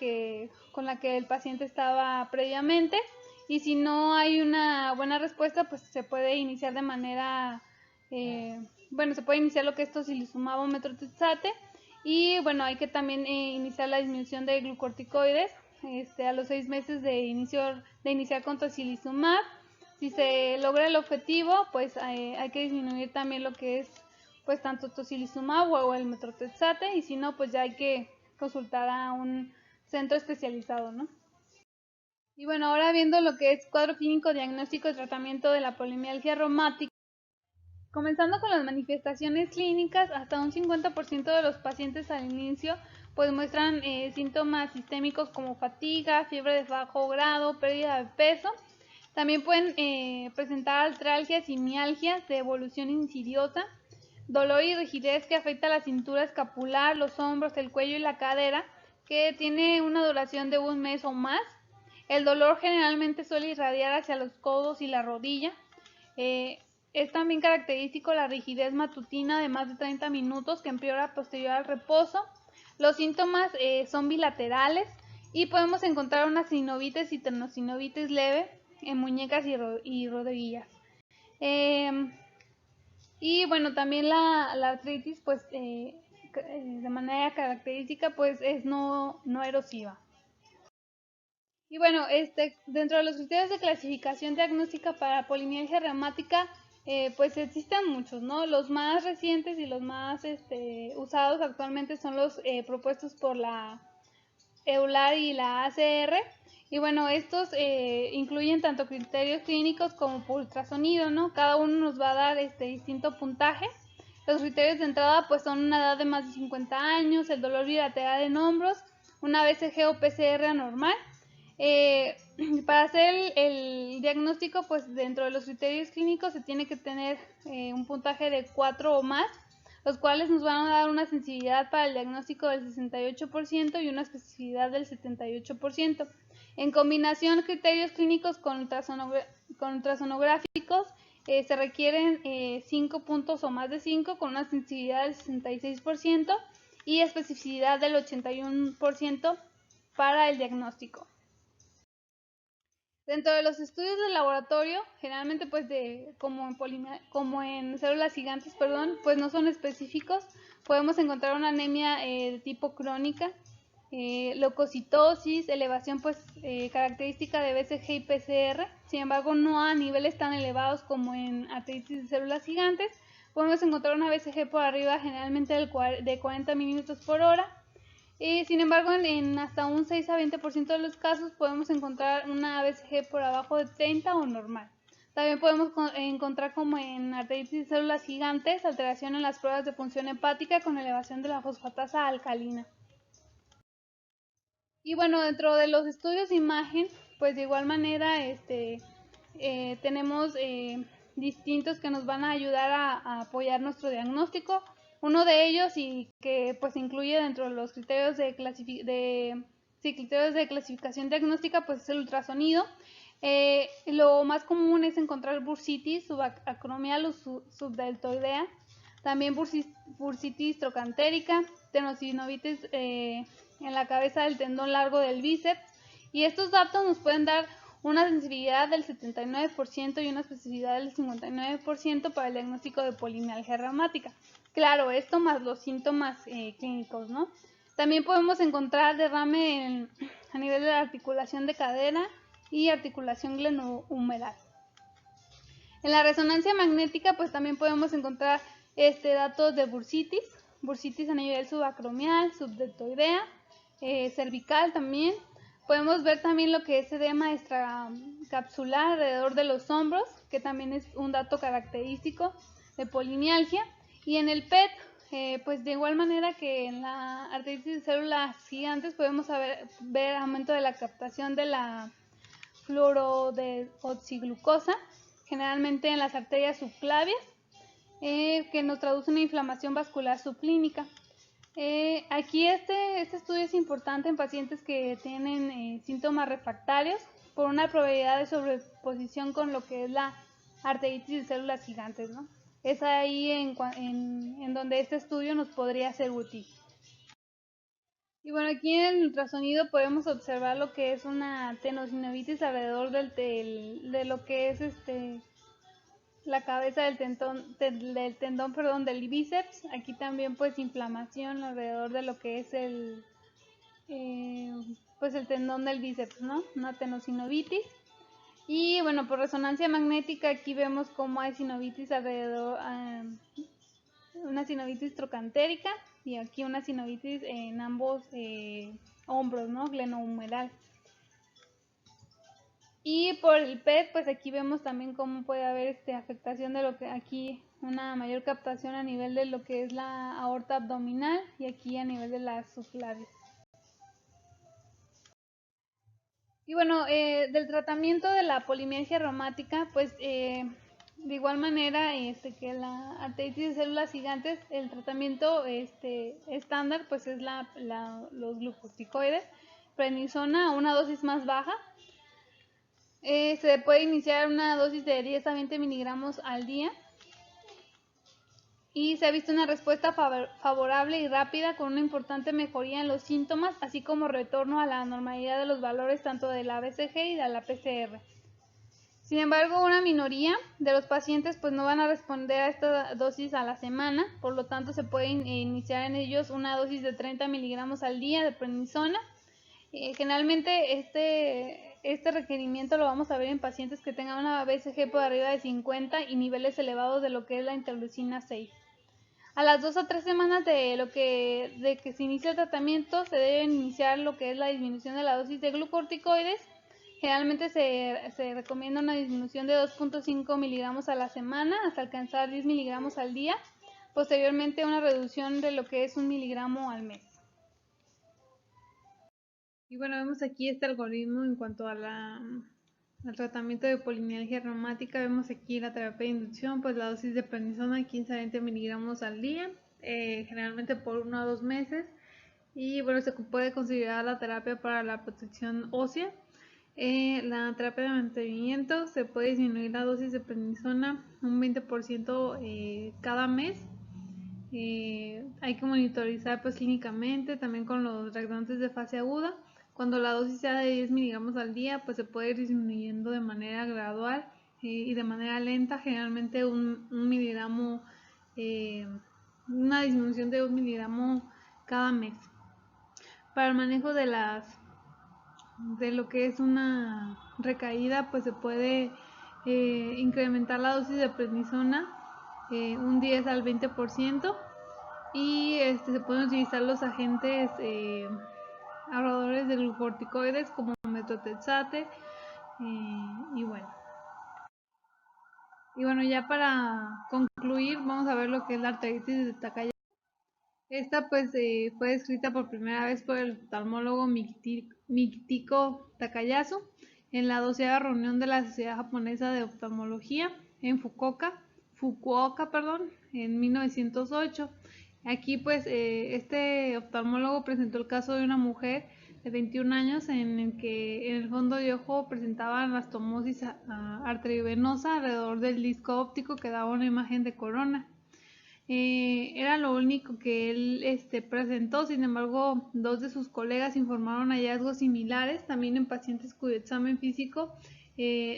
con la que el paciente estaba previamente. Y si no hay una buena respuesta, pues se puede iniciar de manera, se puede iniciar lo que es tocilizumab o metrotexate Y bueno, hay que también iniciar la disminución de glucorticoides a los 6 meses de iniciar con tocilizumab. Si se logra el objetivo, pues hay que disminuir también lo que es pues tanto tocilizumab o el metotrexate, y si no, pues ya hay que consultar a un centro especializado, ¿no? Y bueno, ahora viendo lo que es cuadro clínico, diagnóstico y tratamiento de la polimialgia reumática. Comenzando con las manifestaciones clínicas, hasta un 50% de los pacientes al inicio pues muestran síntomas sistémicos como fatiga, fiebre de bajo grado, pérdida de peso. También pueden presentar artralgias y mialgias de evolución insidiosa, dolor y rigidez que afecta la cintura escapular, los hombros, el cuello y la cadera, que tiene una duración de un mes o más. El dolor generalmente suele irradiar hacia los codos y la rodilla. Eh, es también característico la rigidez matutina de más de 30 minutos que empeora posterior al reposo. Los síntomas son bilaterales y podemos encontrar una sinovitis y tendinocinovitis leve en muñecas y rodillas. Y bueno, también la artritis, pues de manera característica, pues es no erosiva. Y bueno, dentro de los criterios de clasificación diagnóstica para polimialgia reumática, pues existen muchos, ¿no? Los más recientes y los más usados actualmente son los propuestos por la EULAR y la ACR. Y bueno, estos incluyen tanto criterios clínicos como por ultrasonido, ¿no? Cada uno nos va a dar distinto puntaje. Los criterios de entrada pues son una edad de más de 50 años, el dolor bilateral en hombros, una BCG o PCR anormal. Para hacer el diagnóstico, pues dentro de los criterios clínicos se tiene que tener un puntaje de 4 o más, los cuales nos van a dar una sensibilidad para el diagnóstico del 68% y una especificidad del 78%. En combinación, criterios clínicos con ultrasonográficos se requieren 5 puntos o más de 5 con una sensibilidad del 66% y especificidad del 81% para el diagnóstico. Dentro de los estudios de laboratorio, generalmente pues como en células gigantes, pues no son específicos. Podemos encontrar una anemia de tipo crónica, leucocitosis, elevación pues característica de BCG y PCR, sin embargo no a niveles tan elevados como en artritis de células gigantes. Podemos encontrar una BCG por arriba generalmente de 40 milímetros por hora. Sin embargo, en hasta un 6 a 20% de los casos podemos encontrar una BCG por abajo de 30 o normal. También podemos encontrar, como en artritis de células gigantes, alteración en las pruebas de función hepática con elevación de la fosfatasa alcalina. Y bueno, dentro de los estudios de imagen, pues de igual manera tenemos distintos que nos van a ayudar a apoyar nuestro diagnóstico. Uno de ellos, y que pues incluye dentro de los criterios de clasificación diagnóstica, pues es el ultrasonido. Lo más común es encontrar bursitis subacromial o subdeltoidea, también bursitis trocantérica, tendinocinovitis en la cabeza del tendón largo del bíceps, y estos datos nos pueden dar una sensibilidad del 79% y una especificidad del 59% para el diagnóstico de polimialgia reumática. Claro, esto más los síntomas clínicos, ¿no? También podemos encontrar derrame a nivel de la articulación de cadera y articulación glenohumeral. En la resonancia magnética, pues también podemos encontrar datos de bursitis a nivel subacromial, subdeltoidea, cervical también. Podemos ver también lo que es edema extracapsular alrededor de los hombros, que también es un dato característico de polimialgia. Y en el PET, pues de igual manera que en la artritis de células gigantes, podemos ver aumento de la captación de la fluorodeoxiglucosa, generalmente en las arterias subclavias, que nos traduce una inflamación vascular subclínica. Aquí este estudio es importante en pacientes que tienen síntomas refractarios por una probabilidad de sobreposición con lo que es la arteritis de células gigantes, ¿no? Es ahí en donde este estudio nos podría ser útil. Y bueno, aquí en el ultrasonido podemos observar lo que es una tendinocinovitis alrededor de lo que es la cabeza del tendón, perdón, del bíceps. Aquí también pues inflamación alrededor de lo que es pues el tendón del bíceps, ¿no? Una tenosinovitis. Y bueno, por resonancia magnética aquí vemos cómo hay sinovitis alrededor, una sinovitis trocantérica y aquí una sinovitis en ambos hombros, ¿no? Glenohumeral. Y por el PET, pues aquí vemos también cómo puede haber afectación de lo que aquí, una mayor captación a nivel de lo que es la aorta abdominal y aquí a nivel de las subclavias. Y bueno, del tratamiento de la polimialgia reumática, pues de igual manera que la arteritis de células gigantes, el tratamiento estándar pues es los glucocorticoides, prednisona a una dosis más baja. Se puede iniciar una dosis de 10 a 20 miligramos al día y se ha visto una respuesta favorable y rápida con una importante mejoría en los síntomas, así como retorno a la normalidad de los valores tanto de la BCG y de la PCR. Sin embargo, una minoría de los pacientes pues no van a responder a esta dosis a la semana, por lo tanto se puede iniciar en ellos una dosis de 30 miligramos al día de prednisona. Generalmente este requerimiento lo vamos a ver en pacientes que tengan una BCG por arriba de 50 y niveles elevados de lo que es la interleucina 6. A las 2 a 3 semanas de que se inicia el tratamiento se debe iniciar lo que es la disminución de la dosis de glucocorticoides. Generalmente se recomienda una disminución de 2.5 miligramos a la semana hasta alcanzar 10 miligramos al día. Posteriormente una reducción de lo que es 1 miligramo al mes. Y bueno, vemos aquí este algoritmo en cuanto a al tratamiento de polimialgia reumática. Vemos aquí la terapia de inducción, pues la dosis de prednisona 15 a 20 miligramos al día, generalmente por 1 a 2 meses. Y bueno, se puede considerar la terapia para la protección ósea. La terapia de mantenimiento se puede disminuir la dosis de prednisona un 20% cada mes. Hay que monitorizar pues clínicamente también con los reactantes de fase aguda. Cuando la dosis sea de 10 miligramos al día, pues se puede ir disminuyendo de manera gradual y de manera lenta, generalmente un miligramo, una disminución de 1 miligramo cada mes. Para el manejo de lo que es una recaída, pues se puede incrementar la dosis de prednisona un 10 al 20% y se pueden utilizar los agentes ahorradores de glucocorticoides como metotrexate y bueno, ya para concluir vamos a ver lo que es la arteritis de Takayama. Esta pues fue descrita por primera vez por el oftalmólogo Mikitiko Takayasu en la 12ª reunión de la Sociedad Japonesa de Oftalmología en Fukuoka, en 1908. Aquí pues este oftalmólogo presentó el caso de una mujer de 21 años en el que en el fondo de ojo presentaba anastomosis arteriovenosa alrededor del disco óptico que daba una imagen de corona. Era lo único que él presentó. Sin embargo, 2 de sus colegas informaron hallazgos similares también en pacientes cuyo examen físico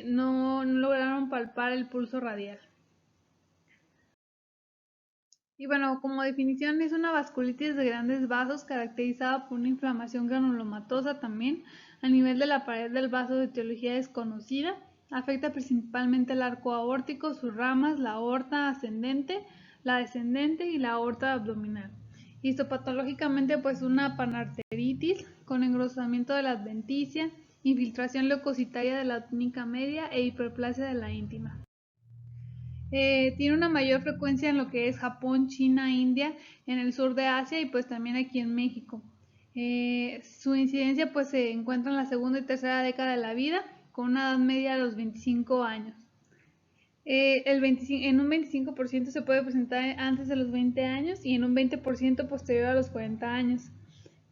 no lograron palpar el pulso radial. Y bueno, como definición es una vasculitis de grandes vasos caracterizada por una inflamación granulomatosa también a nivel de la pared del vaso de etiología desconocida. Afecta principalmente el arco aórtico, sus ramas, la aorta ascendente, la descendente y la aorta abdominal. Histopatológicamente pues una panarteritis con engrosamiento de la adventicia, infiltración leucocitaria de la túnica media e hiperplasia de la íntima. Tiene una mayor frecuencia en lo que es Japón, China, India, en el sur de Asia y pues también aquí en México. Su incidencia pues se encuentra en la segunda y tercera década de la vida con una edad media de los 25 años. En un 25% se puede presentar antes de los 20 años y en un 20% posterior a los 40 años.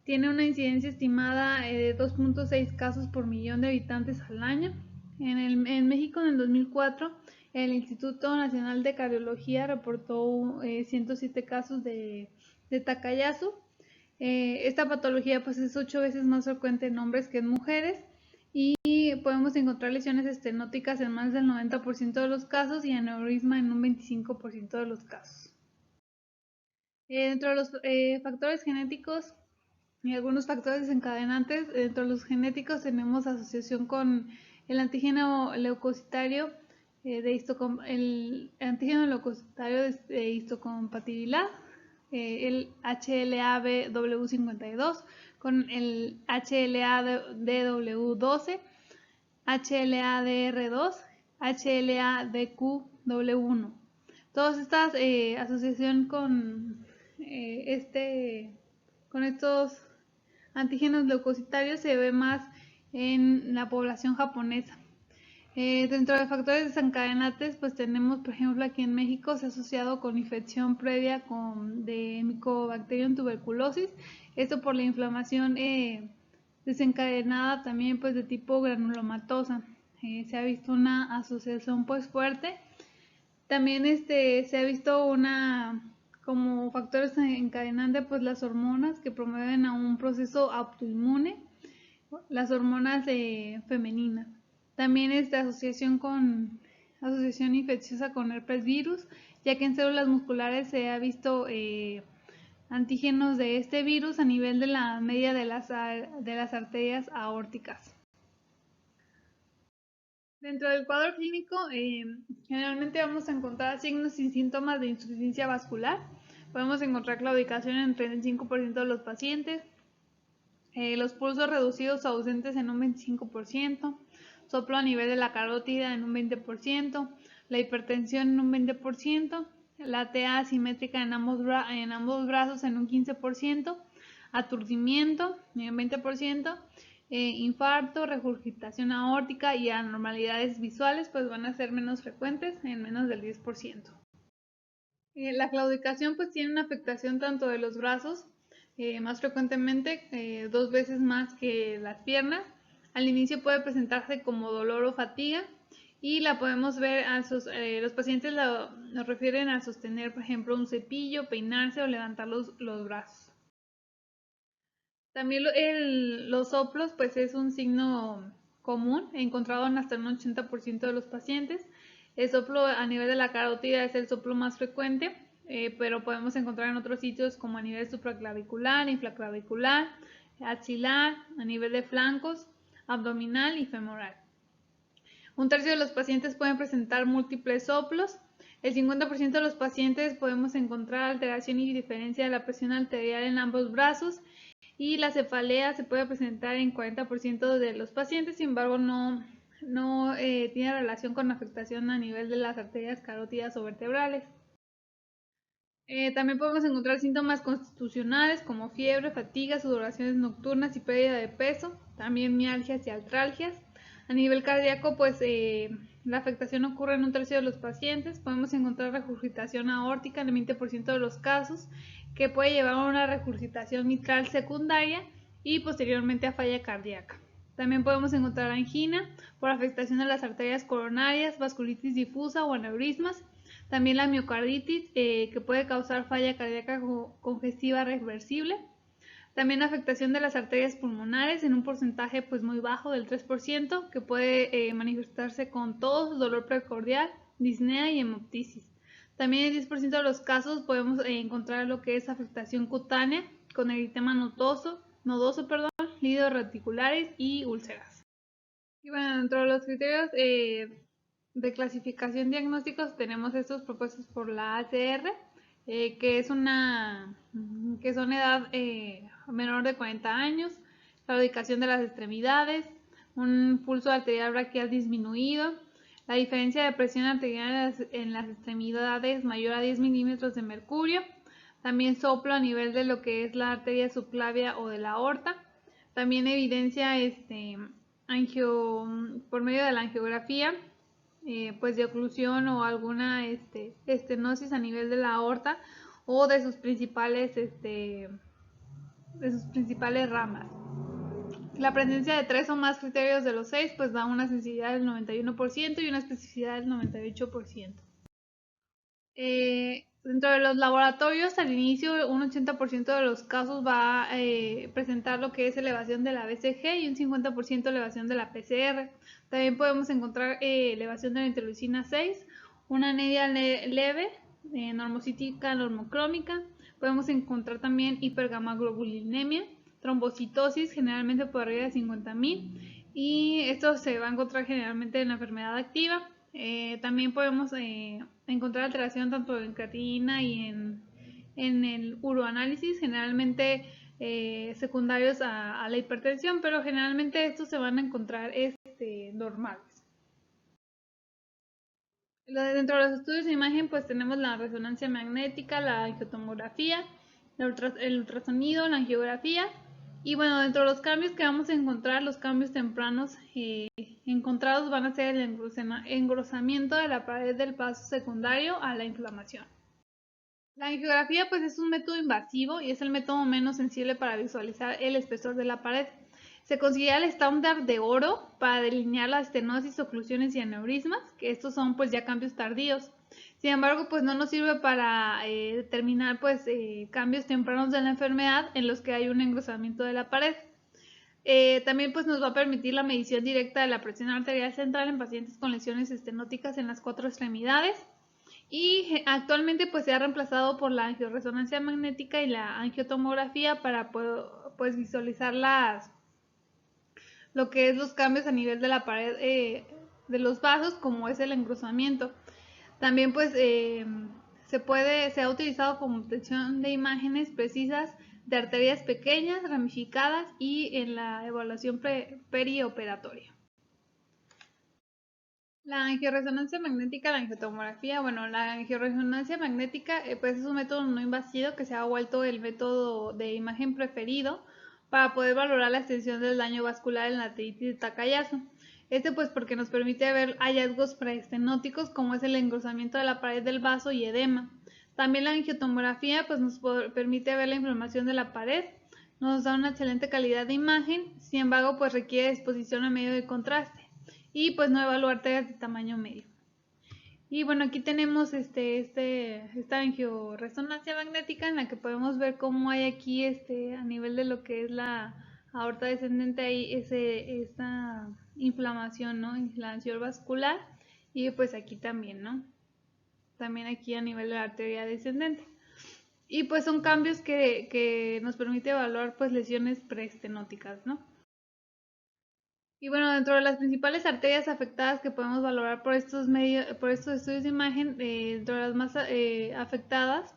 Tiene una incidencia estimada de 2.6 casos por millón de habitantes al año. En México en el 2004 el Instituto Nacional de Cardiología reportó 107 casos de Takayasu. Esta patología pues es 8 veces más frecuente en hombres que en mujeres y y podemos encontrar lesiones estenóticas en más del 90% de los casos y aneurisma en un 25% de los casos. Dentro de los factores genéticos y algunos factores desencadenantes, dentro de los genéticos tenemos asociación con el antígeno leucocitario el antígeno leucocitario de histocompatibilidad, el HLA-BW52 con el HLA-DW12, HLA-DR2, HLA-DQ-W1. Todas estas asociación con estos antígenos leucocitarios se ve más en la población japonesa. Dentro de factores desencadenantes, pues tenemos, por ejemplo, aquí en México se ha asociado con infección previa de Mycobacterium tuberculosis, esto por la inflamación desencadenada también pues de tipo granulomatosa. Se ha visto una asociación pues fuerte. También se ha visto como factores desencadenantes pues las hormonas que promueven a un proceso autoinmune, las hormonas femeninas. También asociación infecciosa con herpes virus, ya que en células musculares se ha visto antígenos de este virus a nivel de la media de las arterias aórticas. Dentro del cuadro clínico, generalmente vamos a encontrar signos y síntomas de insuficiencia vascular. Podemos encontrar claudicación en el 35% de los pacientes, los pulsos reducidos o ausentes en un 25%, soplo a nivel de la carótida en un 20%, la hipertensión en un 20%, la TA asimétrica en ambos brazos en un 15%, aturdimiento en un 20%, infarto, regurgitación aórtica y anormalidades visuales pues van a ser menos frecuentes, en menos del 10%. La claudicación pues tiene una afectación tanto de los brazos, más frecuentemente 2 veces más que las piernas. Al inicio puede presentarse como dolor o fatiga y la podemos ver, los pacientes nos refieren a sostener, por ejemplo, un cepillo, peinarse o levantar los brazos. También los soplos, pues es un signo común, encontrado en hasta un 80% de los pacientes. El soplo a nivel de la carótida es el soplo más frecuente, pero podemos encontrar en otros sitios como a nivel supraclavicular, infraclavicular, axilar, a nivel de flancos, abdominal y femoral. Un tercio de los pacientes pueden presentar múltiples soplos. El 50% de los pacientes podemos encontrar alteración y diferencia de la presión arterial en ambos brazos, y la cefalea se puede presentar en 40% de los pacientes, sin embargo no tiene relación con afectación a nivel de las arterias carótidas o vertebrales. También podemos encontrar síntomas constitucionales como fiebre, fatiga, sudoraciones nocturnas y pérdida de peso, también mialgias y artralgias. A nivel cardíaco, pues la afectación ocurre en un tercio de los pacientes. Podemos encontrar regurgitación aórtica en el 20% de los casos, que puede llevar a una regurgitación mitral secundaria y posteriormente a falla cardíaca. También podemos encontrar angina por afectación de las arterias coronarias, vasculitis difusa o aneurismas. También la miocarditis, que puede causar falla cardíaca congestiva reversible. También afectación de las arterias pulmonares en un porcentaje pues muy bajo del 3%, que puede manifestarse con tos, dolor precordial, disnea y hemoptisis. También en el 10% de los casos podemos encontrar lo que es afectación cutánea con eritema nodoso, líderes reticulares y úlceras. Y bueno, dentro de los criterios de clasificación diagnósticos tenemos estos propuestos por la ACR, que son edad menor de 40 años, claudicación de las extremidades, un pulso arterial braquial disminuido, la diferencia de presión arterial en las extremidades mayor a 10 milímetros de mercurio, también soplo a nivel de lo que es la arteria subclavia o de la aorta, también evidencia por medio de la angiografía, pues de oclusión o alguna estenosis a nivel de la aorta o de sus principales ramas. La presencia de 3 o más criterios de los 6 pues da una sensibilidad del 91% y una especificidad del 98%. Dentro de los laboratorios, al inicio, un 80% de los casos va a presentar lo que es elevación de la BCG y un 50% elevación de la PCR. También podemos encontrar elevación de la interleucina 6, una anemia leve, normocítica, normocrómica. Podemos encontrar también hipergamaglobulinemia, trombocitosis, generalmente por arriba de 50.000. Y esto se va a encontrar generalmente en la enfermedad activa. También podemos encontrar alteración tanto en creatinina y en el uroanálisis, generalmente secundarios a la hipertensión, pero generalmente estos se van a encontrar normales. Dentro de los estudios de imagen pues tenemos la resonancia magnética, la angiotomografía, el ultrasonido, la angiografía. Y bueno, dentro de los cambios que vamos a encontrar, los cambios tempranos encontrados van a ser el engrosamiento de la pared del vaso secundario a la inflamación. La angiografía pues es un método invasivo y es el método menos sensible para visualizar el espesor de la pared. Se considera el estándar de oro para delinear la estenosis, oclusiones y aneurismas, que estos son pues ya cambios tardíos. Sin embargo, pues no nos sirve para determinar pues cambios tempranos de la enfermedad en los que hay un engrosamiento de la pared. También pues nos va a permitir la medición directa de la presión arterial central en pacientes con lesiones estenóticas en las 4 extremidades. Y actualmente pues se ha reemplazado por la angioresonancia magnética y la angiotomografía para pues visualizar lo que es los cambios a nivel de la pared de los vasos, como es el engrosamiento. También pues se ha utilizado como obtención de imágenes precisas de arterias pequeñas, ramificadas y en la evaluación perioperatoria. La angioresonancia magnética, la angiotomografía, bueno, la angioresonancia magnética pues es un método no invasivo que se ha vuelto el método de imagen preferido para poder valorar la extensión del daño vascular en la arteritis de Takayasu. Pues porque nos permite ver hallazgos preestenóticos como es el engrosamiento de la pared del vaso y edema. También la angiotomografía pues nos permite ver la inflamación de la pared, nos da una excelente calidad de imagen, sin embargo pues requiere exposición a medio de contraste y pues no evaluar arterias de tamaño medio. Y bueno, aquí tenemos esta angioresonancia magnética en la que podemos ver cómo hay aquí a nivel de lo que es la aorta descendente, hay esta inflamación, ¿no? Inflamación vascular, y pues aquí también, ¿no? También aquí a nivel de la arteria descendente. Y pues son cambios que nos permite evaluar pues lesiones preestenóticas, ¿no? Y bueno, dentro de las principales arterias afectadas que podemos valorar por estos estudios de imagen, dentro de las más afectadas,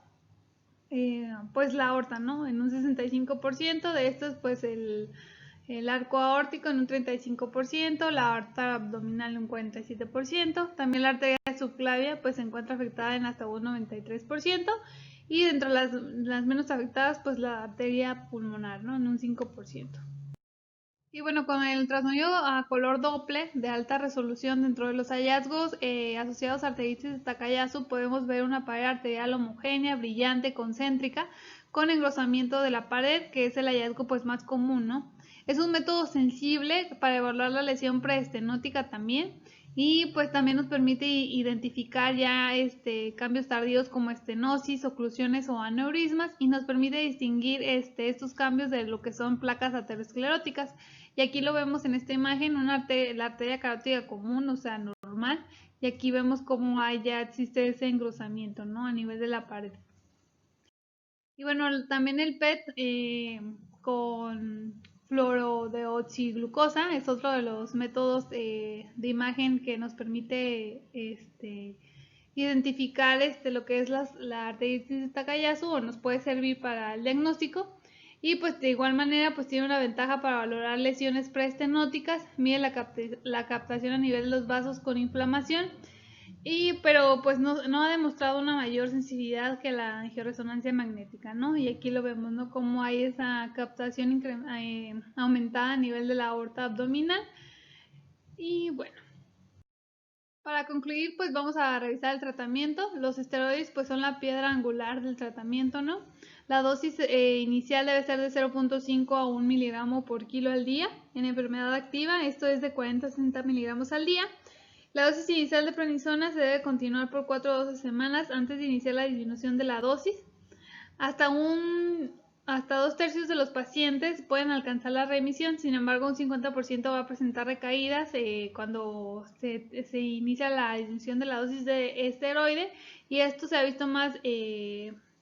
pues la aorta, ¿no? En un 65%, de estos pues el arco aórtico en un 35%, la aorta abdominal en un 47%, también la arteria subclavia pues se encuentra afectada en hasta un 93%, y dentro de las menos afectadas pues la arteria pulmonar, ¿no? En un 5%. Y bueno, con el ultrasonido a color Doppler de alta resolución, dentro de los hallazgos asociados a arteritis de Takayasu podemos ver una pared arterial homogénea, brillante, concéntrica, con engrosamiento de la pared, que es el hallazgo pues más común, ¿no? Es un método sensible para evaluar la lesión preestenótica también, y pues también nos permite identificar ya cambios tardíos como estenosis, oclusiones o aneurismas, y nos permite distinguir estos cambios de lo que son placas ateroscleróticas. Y aquí lo vemos en esta imagen, la arteria carótida común, o sea, normal, y aquí vemos cómo ya existe ese engrosamiento, ¿no? A nivel de la pared. Y bueno, también el PET con fluorodeoxiglucosa es otro de los métodos de imagen que nos permite identificar lo que es la arteritis de Takayasu, o nos puede servir para el diagnóstico. Y pues de igual manera pues tiene una ventaja para valorar lesiones preestenóticas, mide la captación a nivel de los vasos con inflamación, pero pues no ha demostrado una mayor sensibilidad que la angioresonancia magnética, ¿no? Y aquí lo vemos, ¿no? Cómo hay esa captación aumentada a nivel de la aorta abdominal. Y bueno, para concluir pues vamos a revisar el tratamiento. Los esteroides pues son la piedra angular del tratamiento, ¿no? La dosis inicial debe ser de 0.5 a 1 miligramo por kilo al día. En enfermedad activa esto es de 40 a 60 miligramos al día. La dosis inicial de prednisona se debe continuar por 4 a 12 semanas antes de iniciar la disminución de la dosis. Hasta 2/3 de los pacientes pueden alcanzar la remisión, sin embargo un 50% va a presentar recaídas cuando se inicia la disminución de la dosis de esteroide, y esto se ha visto más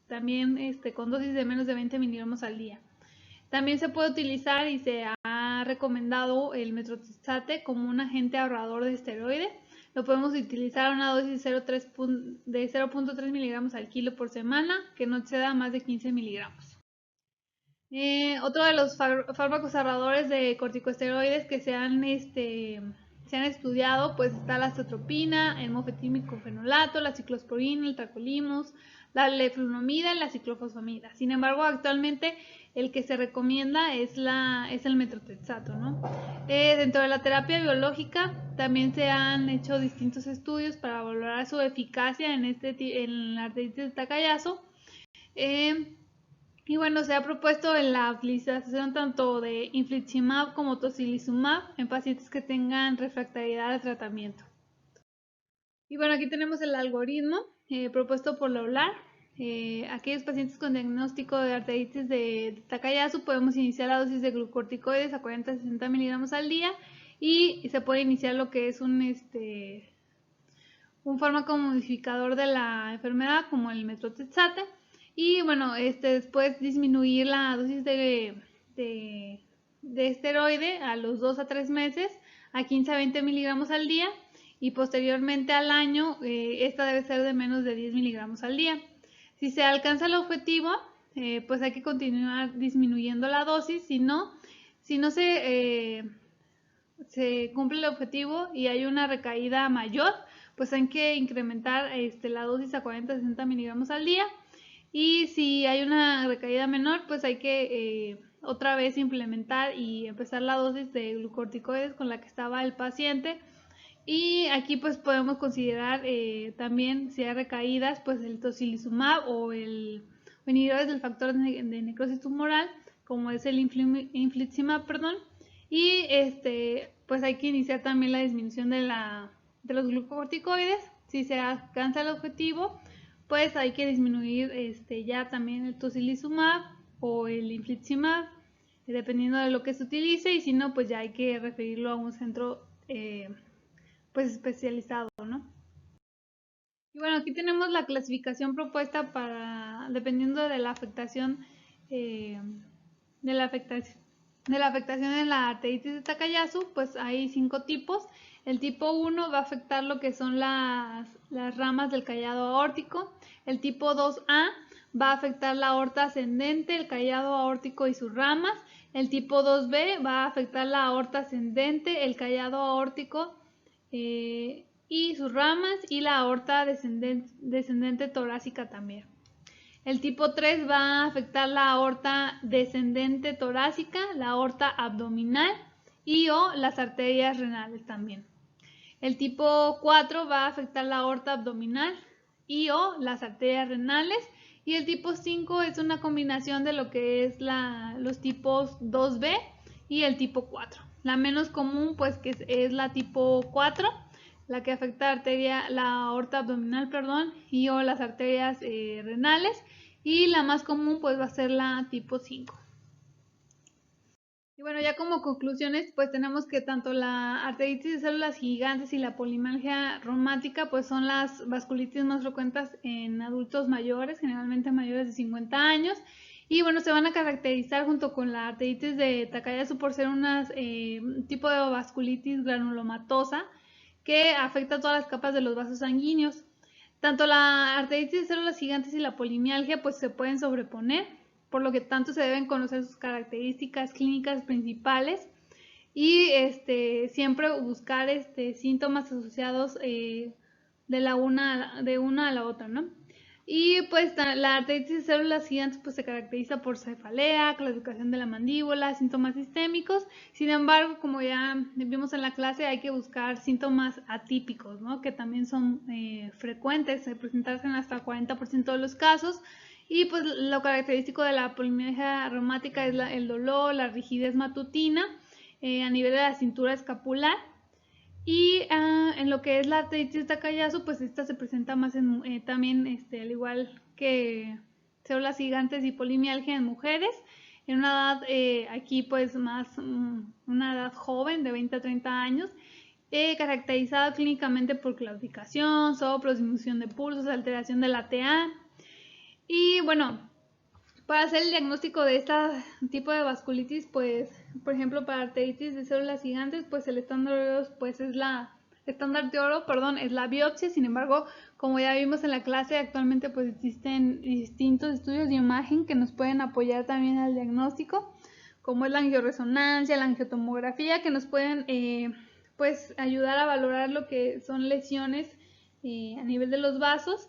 también con dosis de menos de 20 miligramos al día. También se puede utilizar y se ha recomendado el metotrexate como un agente ahorrador de esteroide. Lo podemos utilizar a una dosis de 0.3 miligramos al kilo por semana, que no exceda más de 15 miligramos. Otro de los fármacos ahorradores de corticosteroides que se han estudiado, pues está la azatropina, el mofetil-micofenolato, la ciclosporina, el tacrolimus, la leflunomida y la ciclofosfamida. Sin embargo, actualmente el que se recomienda es el metotrexato, ¿no? Dentro de la terapia biológica también se han hecho distintos estudios para valorar su eficacia en la arteritis de Takayasu. Y bueno, se ha propuesto en la utilización tanto de infliximab como tocilizumab en pacientes que tengan refractariedad al tratamiento. Y bueno, aquí tenemos el algoritmo propuesto por Laular. Aquellos pacientes con diagnóstico de arteritis de Takayasu podemos iniciar la dosis de glucorticoides a 40-60 miligramos al día, y se puede iniciar lo que es un fármaco modificador de la enfermedad como el metotrexate, y bueno, después disminuir la dosis de esteroide a los 2 a 3 meses a 15 a 20 miligramos al día, y posteriormente al año esta debe ser de menos de 10 miligramos al día. Si se alcanza el objetivo, pues hay que continuar disminuyendo la dosis. Si no se cumple el objetivo y hay una recaída mayor, pues hay que incrementar la dosis a 40-60 miligramos al día. Y si hay una recaída menor, pues hay que otra vez implementar y empezar la dosis de glucorticoides con la que estaba el paciente. Y aquí pues podemos considerar también, si hay recaídas, pues el tocilizumab o inhibidores del factor de necrosis tumoral, como es el infliximab, y pues hay que iniciar también la disminución de los glucocorticoides. Si se alcanza el objetivo, pues hay que disminuir ya también el tocilizumab o el infliximab, dependiendo de lo que se utilice, y si no, pues ya hay que referirlo a un centro pues especializado, ¿no? Y bueno, aquí tenemos la clasificación propuesta dependiendo de la afectación en la arteritis de Takayasu, pues hay 5 tipos. El tipo 1 va a afectar lo que son las ramas del callado aórtico. El tipo 2A va a afectar la aorta ascendente, el callado aórtico y sus ramas. El tipo 2B va a afectar la aorta ascendente, el callado aórtico y sus ramas, y la aorta descendente torácica también. El tipo 3 va a afectar la aorta descendente torácica, la aorta abdominal o las arterias renales también. El tipo 4 va a afectar la aorta abdominal o las arterias renales. Y el tipo 5 es una combinación de lo que es los tipos 2B y el tipo 4. La menos común pues que es la tipo 4, la que afecta la aorta abdominal, o las arterias renales, y la más común pues va a ser la tipo 5. Y bueno, ya como conclusiones, pues tenemos que tanto la arteritis de células gigantes y la polimialgia reumática pues son las vasculitis más frecuentes en adultos mayores, generalmente mayores de 50 años. Y bueno, se van a caracterizar junto con la arteritis de Takayasu por ser un tipo de vasculitis granulomatosa que afecta a todas las capas de los vasos sanguíneos. Tanto la arteritis de células gigantes y la polimialgia pues se pueden sobreponer, por lo que tanto se deben conocer sus características clínicas principales y siempre buscar síntomas asociados de una a la otra, ¿no? Y pues la arteritis de células gigantes pues se caracteriza por cefalea, claudicación de la mandíbula, síntomas sistémicos. Sin embargo, como ya vimos en la clase, hay que buscar síntomas atípicos, ¿no? Que también son frecuentes, presentarse en hasta el 40% de los casos. Y pues lo característico de la polimialgia reumática es el dolor, la rigidez matutina a nivel de la cintura escapular. Y en lo que es la arteritis de Takayasu, pues esta se presenta más también, al igual que células gigantes y polimialgia en mujeres, en una edad aquí pues más, una edad joven de 20 a 30 años, caracterizada clínicamente por claudicación, soplos, disminución de pulsos, alteración de la TA. Y bueno, para hacer el diagnóstico de este tipo de vasculitis, pues, por ejemplo, para arteritis de células gigantes, pues el estándar de oro, pues es la biopsia. Sin embargo, como ya vimos en la clase, actualmente pues existen distintos estudios de imagen que nos pueden apoyar también al diagnóstico, como es la angioresonancia, la angiotomografía, que nos pueden pues ayudar a valorar lo que son lesiones a nivel de los vasos.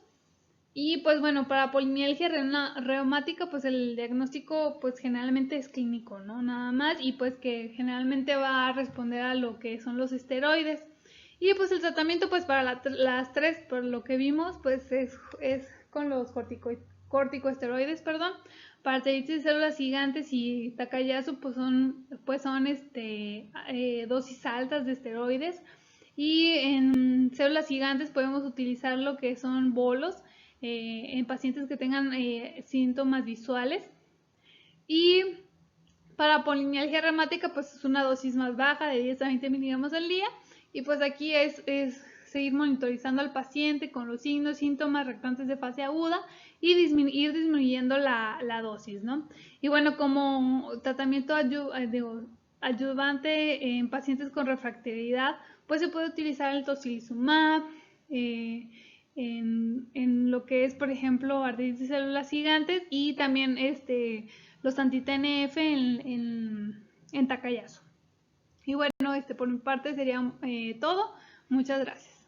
Y pues bueno, para polimialgia reumática, pues el diagnóstico pues generalmente es clínico, ¿no? Nada más, y pues que generalmente va a responder a lo que son los esteroides. Y pues el tratamiento pues para las tres, por lo que vimos, pues es con los corticoesteroides, perdón. Para arteritis de células gigantes y Takayasu pues son dosis altas de esteroides. Y en células gigantes podemos utilizar lo que son bolos en pacientes que tengan síntomas visuales. Y para polimialgia reumática pues es una dosis más baja de 10 a 20 miligramos al día. Y pues aquí es seguir monitorizando al paciente con los signos, síntomas recurrentes de fase aguda y ir disminuyendo la dosis, ¿no? Y bueno, como tratamiento ayudante en pacientes con refractoriedad, pues se puede utilizar el tocilizumab, en lo que es, por ejemplo, artritis de células gigantes, y también los anti-TNF en Takayasu. Y bueno, por mi parte sería todo. Muchas gracias.